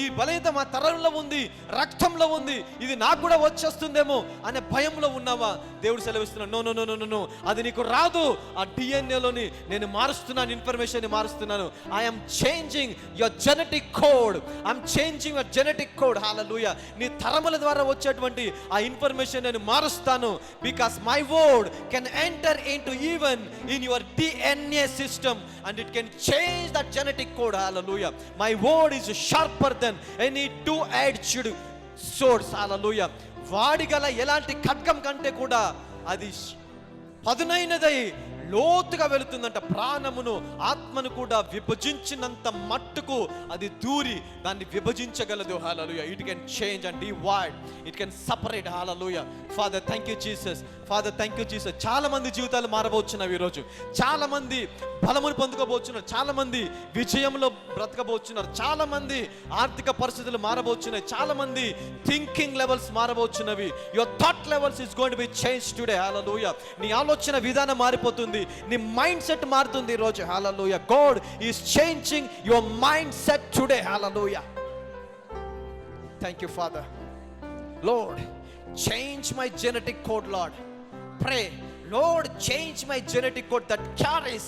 ఈ బలహీనత మా తరంలో ఉంది, రక్తంలో ఉంది, ఇది నాకు కూడా వచ్చేస్తుందేమో అనే భయంలో ఉన్నావా? దేవుడు సెలవిస్తున్నాడు, no no no no no, అది నీకు రాదు. ఆ డిఎన్ఏలోని నేను మారుస్తున్నాను, ఇన్ఫర్మేషన్ మారుస్తున్నాను. I'm changing your genetic code. I'm changing your genetic code. Hallelujah. నీ తరముల ద్వారా వచ్చేటువంటి ఆ ఇన్ఫర్మేషన్ నేను మారుస్తాను. Because my word can enter into even in your DNA system and it can change that genetic code. Hallelujah. My word is sharper than any two-edged sword. Hallelujah. వాడిగల ఎలాంటి ఖడ్గం కంటే కూడా అది పదునైనదై లోతుగా వెళుతుందంట. ప్రాణమును ఆత్మను కూడా విభజించినంత మట్టుకు అది దూరి దాన్ని విభజించగలదు. Hallelujah. It can change and divide, it can separate. Hallelujah. Father thank you Jesus. Father thank you Jesus. చాలా మంది జీవితాలు మారబోచున్నవి ఈరోజు. చాలా మంది బలమును పొందుకోబోతున్నారు, చాలా మంది విజయంలో బ్రతకబోతున్నారు, చాలా మంది ఆర్థిక పరిస్థితులు మారబోచున్నాయి, చాలా మంది థింకింగ్ లెవెల్స్ మారబోచున్నవి. Your thought levels is going to be change today. Hallelujah. నీ ఆలోచన విధానం మారిపోతుంది, నీ మైండ్ సెట్ మారుతుంది ఈ రోజు. Hallelujah. God is changing your mind set today. Hallelujah. Thank you father. Lord, change my genetic code, Lord. Pray, Lord, change my genetic code that carries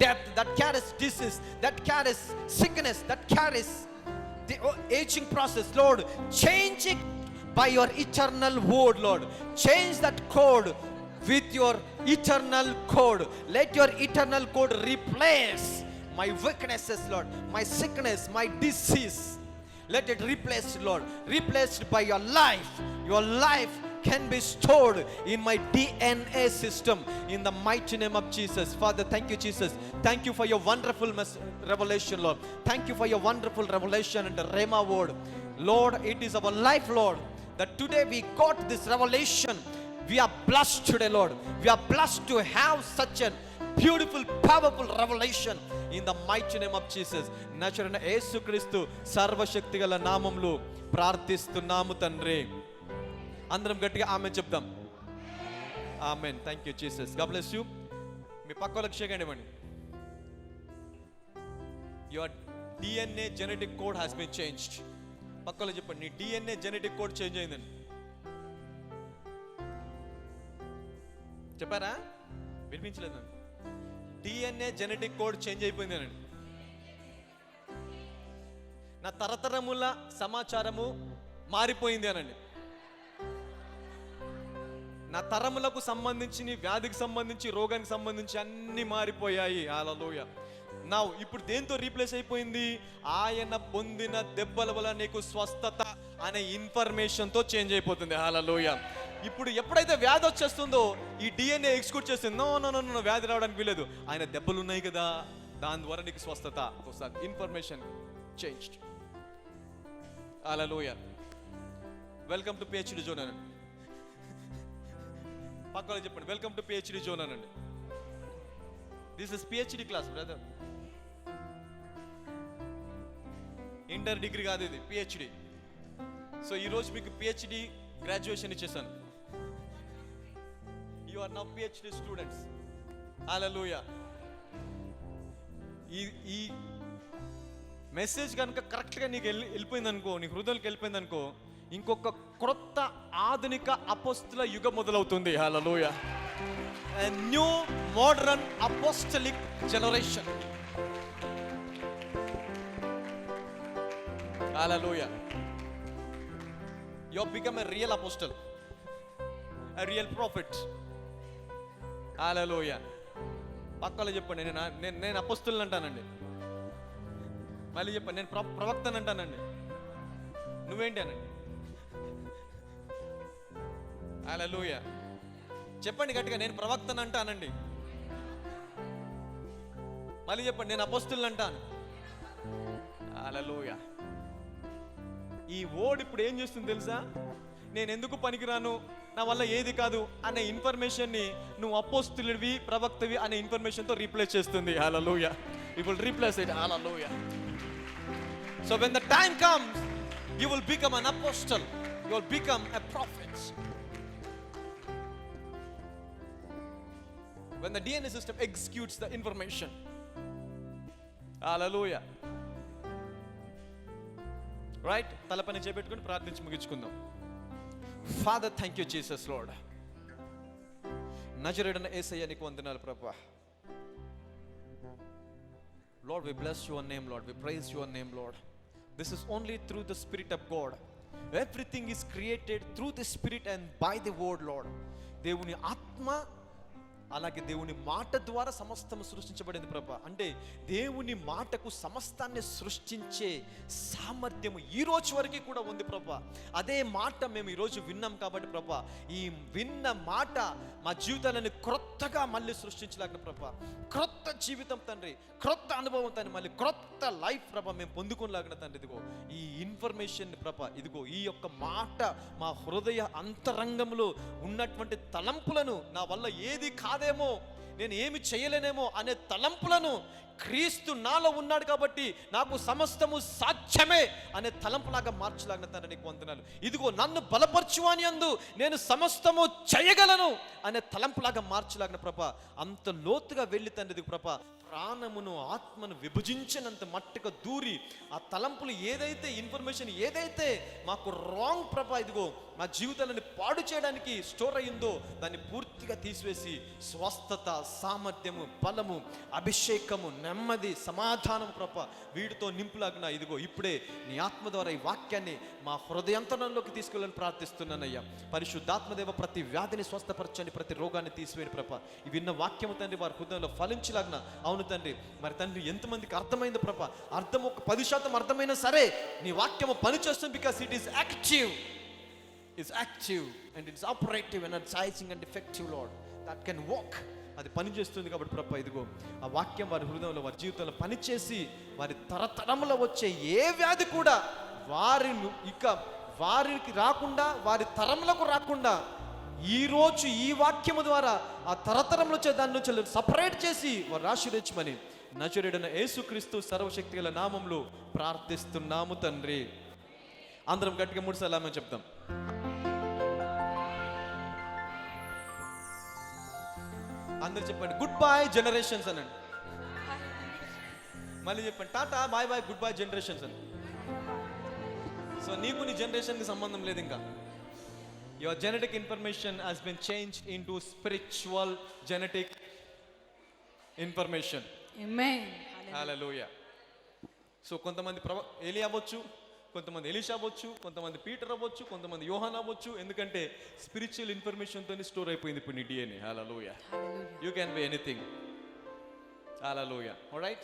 death, that carries disease, that carries sickness, that carries the aging process. Lord, change it by your eternal word, Lord. Change that code with your eternal code. Let your eternal code replace my weaknesses, Lord, my sickness, my disease. Let it replaced, Lord, replaced by your life. Your life can be stored in my DNA system in the mighty name of Jesus. Father, thank you, Jesus. Thank you for your wonderful revelation, Lord. Thank you for your wonderful revelation and the Rhema word. Lord, it is our life, Lord, that today we got this revelation. We are blessed today, Lord. We are blessed to have such a beautiful, powerful revelation in the mighty name of Jesus. నజరేయుడైన యేసుక్రీస్తు సర్వశక్తిగల నామములో ప్రార్థిస్తున్నాము తండ్రి. అందరం గట్టిగా amen చెప్దాం. Amen. Thank you Jesus. God bless you. మీ పక్క వాళ్ళకి షేక్ హ్యాండ్ ఇవ్వండి. Your DNA genetic code has been changed. పక్క వాళ్ళకి చెప్పండి, నీ DNA జెనెటిక్ కోడ్ చేంజ్ అయిందని చెప్పారా? వినిపించలేదండి. DNA జెనెటిక్ కోడ్ చేంజ్ అయిపోయిందేనండి. నా తరతరముల సమాచారము మారిపోయింది అనండి. నా తరములకు సంబంధించి, వ్యాధికి సంబంధించి, రోగానికి సంబంధించి అన్ని మారిపోయాయి. హల్లెలూయా. నా ఇప్పుడు దేంతో రీప్లేస్ అయిపోయింది? ఆయన పొందిన దెబ్బల వల్ల నీకు స్వస్థత అనే ఇన్ఫర్మేషన్తో చేంజ్ అయిపోతుంది. హల్లెలూయా. ఇప్పుడు ఎప్పుడైతే వ్యాధి వచ్చేస్తుందో ఈ DNA ఎక్స్క్యూట్ చేస్తుంది. నో నో నో నో, వ్యాధి రావడానికి వీలేదు, ఆయన దెబ్బలు ఉన్నాయి కదా, దాని ద్వారా నీకు స్వస్థత. Information changed. Hallelujah. Welcome to PhD zone అనండి. పక్కన చెప్పండి, వెల్కమ్ టు PhD జోన్ అనండి. This is PhD class brother. Inter degree కాదు ఇది, PhD. సో ఈరోజు మీకు PhD గ్రాడ్యుయేషన్ ఇచ్చేసాను. You are now PhD students. Hallelujah. ఈ మెసేజ్ కనుక కరెక్ట్గా నీకు వెళ్ళిపోయింది అనుకో, నీ హృదయంకి వెళ్ళిపోయింది అనుకో, ఇంకొక క్రొత్త ఆధునిక అపోస్తల యుగం మొదలవుతుంది. హల్లెలూయా. A new modern apostolic generation. Hallelujah. You have become a real apostle, a real prophet. హల్లెలూయా. పక్కలో చెప్పండి, నేను అపోస్తలుని అంటానండి. మళ్ళీ చెప్పండి, నేను ప్రవక్తని అంటానండి. నువ్వేంటి అనండి. హల్లెలూయా. చెప్పండి గట్టిగా, నేను ప్రవక్తని అంటానండి. మళ్ళీ చెప్పండి, నేను అపోస్తలుని అంటాను. హల్లెలూయా. ఈ వర్డ్ ఇప్పుడు ఏం చేస్తుంది తెలుసా? నేను ఎందుకు పనికిరాను, నా వల్ల ఏది కాదు అనే ఇన్ఫర్మేషన్ని నువ్వు అపోస్తులువి, ప్రవక్తవి అనే ఇన్ఫర్మేషన్తో రీప్లేస్ చేస్తుంది. హల్లెలూయా. It will replace it. Hallelujah. So when the time comes, you will become an apostle. You will become a prophet. When the DNA system executes the information. Hallelujah. Right? Talapani చేపెట్టుకొని ప్రార్థించి ముగించుకుందాం. Father, thank you Jesus Lord. నజరేయుడైన యేసయ్య నీకు వందనాలు ప్రభువా. Lord, we bless your name, Lord. We praise your name, Lord. This is only through the Spirit of God. Everything is created through the Spirit and by the word, Lord. దేవుని ఆత్మ అలాగే దేవుని మాట ద్వారా సమస్తము సృష్టించబడింది ప్రభా. అంటే దేవుని మాటకు సమస్తాన్ని సృష్టించే సామర్థ్యము ఈ రోజు వరకు కూడా ఉంది ప్రభా. అదే మాట మేము ఈరోజు విన్నాం కాబట్టి ప్రభా, ఈ విన్న మాట మా జీవితాలను క్రొత్తగా మళ్ళీ సృష్టించలేక ప్రభా, క్రొత్త జీవితం తండ్రి, క్రొత్త అనుభవం తండ్రి, మళ్ళీ క్రొత్త లైఫ్ ప్రభా మేము పొందుకోలేగిన తండ్రి. ఇదిగో ఈ ఇన్ఫర్మేషన్ ప్రభా, ఇదిగో ఈ యొక్క మాట మా హృదయ అంతరంగంలో ఉన్నటువంటి తలంపులను, నా వల్ల ఏది కాదేమో, నేను ఏమి చేయలేనేమో అనే తలంపులను క్రీస్తు నాలో ఉన్నాడు కాబట్టి నాకు సమస్తము సాధ్యమే అనే తలంపులాగా మార్చలాగిన తండ్రి నీకు వందనాలు. ఇదిగో నన్ను బలపరచువాని యందు నేను సమస్తము చేయగలను అనే తలంపులాగా మార్చలాగిన ప్రభా, అంత లోతుగా వెళ్ళి తండ్రి ఇదిగో ప్రభా, ప్రాణమును ఆత్మను విభజించినంత మట్టుగా దూరి ఆ తలంపులు ఏదైతే ఇన్ఫర్మేషన్ ఏదైతే మాకు రాంగ్ ప్రభా, ఇదిగో మా జీవితాలను పాడు చేయడానికి స్టోర్ అయ్యిందో దాన్ని పూర్తిగా తీసివేసి స్వస్థత, సామర్థ్యము, బలము, అభిషేకము, నెమ్మది, సమాధానం ప్రభా వీటితో నింపులాగిన ఇదిగో ఇప్పుడే నీ ఆత్మ ద్వారా ఈ వాక్యాన్ని మా హృదయాంతరంలోకి తీసుకెళ్ళని ప్రార్థిస్తున్నానయ్యా. పరిశుద్ధాత్మదేవ ప్రతి వ్యాధిని స్వస్థపరచండి, ప్రతి రోగాన్ని తీసివేయండి ప్రభా. ఈ విన్న వాక్యము తండ్రి వారి హృదయంలో ఫలించలాగిన. అవును తండ్రి, మరి తండ్రి ఎంతమందికి అర్థమైంది ప్రభా? అర్థం ఒక 10% అర్థమైనా సరే నీ వాక్యము పనిచేస్తుంది. Because it is active. Is active and it's operative, energizing and effective, Lord, that can work. అది పని చేస్తుంది కాబట్టి ప్రభా, ఇదిగో ఆ వాక్యం వారి హృదయంలో, వారి జీవితంలో పనిచేసి వారి తరతరములో వచ్చే ఏ వ్యాధి కూడా వారికి రాకుండా, వారి తరములకు రాకుండా ఈ రోజు ఈ వాక్యము ద్వారా ఆ తరతరంలో వచ్చే దాని నుంచి సపరేట్ చేసి వారు ఆశీర్వదించమని నజరేయుడైన యేసుక్రీస్తు సర్వశక్తి గల నామములో ప్రార్థిస్తున్నాము తండ్రి. అందరం గట్టిగా 3 సార్లు ఆమేన్ చెప్తాం. అందరు చెప్పండి గుడ్ బై జనరేషన్స్ అనండి. మళ్ళీ చెప్పండి tata bye bye goodbye generations అని. సో నీకు నీ జనరేషన్కి సంబంధం లేదు ఇంకా. Your genetic information has been changed into spiritual genetic information. Amen. Hallelujah. So కొంతమంది ఏలియా అవ్వచ్చు, కొంతమంది ఎలీషా అవ్వచ్చు, కొంతమంది పీటర్ అవ్వచ్చు, కొంతమంది యోహాన్ అవ్వచ్చు. ఎందుకంటే స్పిరిచువల్ ఇన్ఫర్మేషన్ తోని స్టోర్ అయిపోయింది ఇప్పుడు నీ DNA. Hallelujah. You can be anything. Hallelujah. Alright.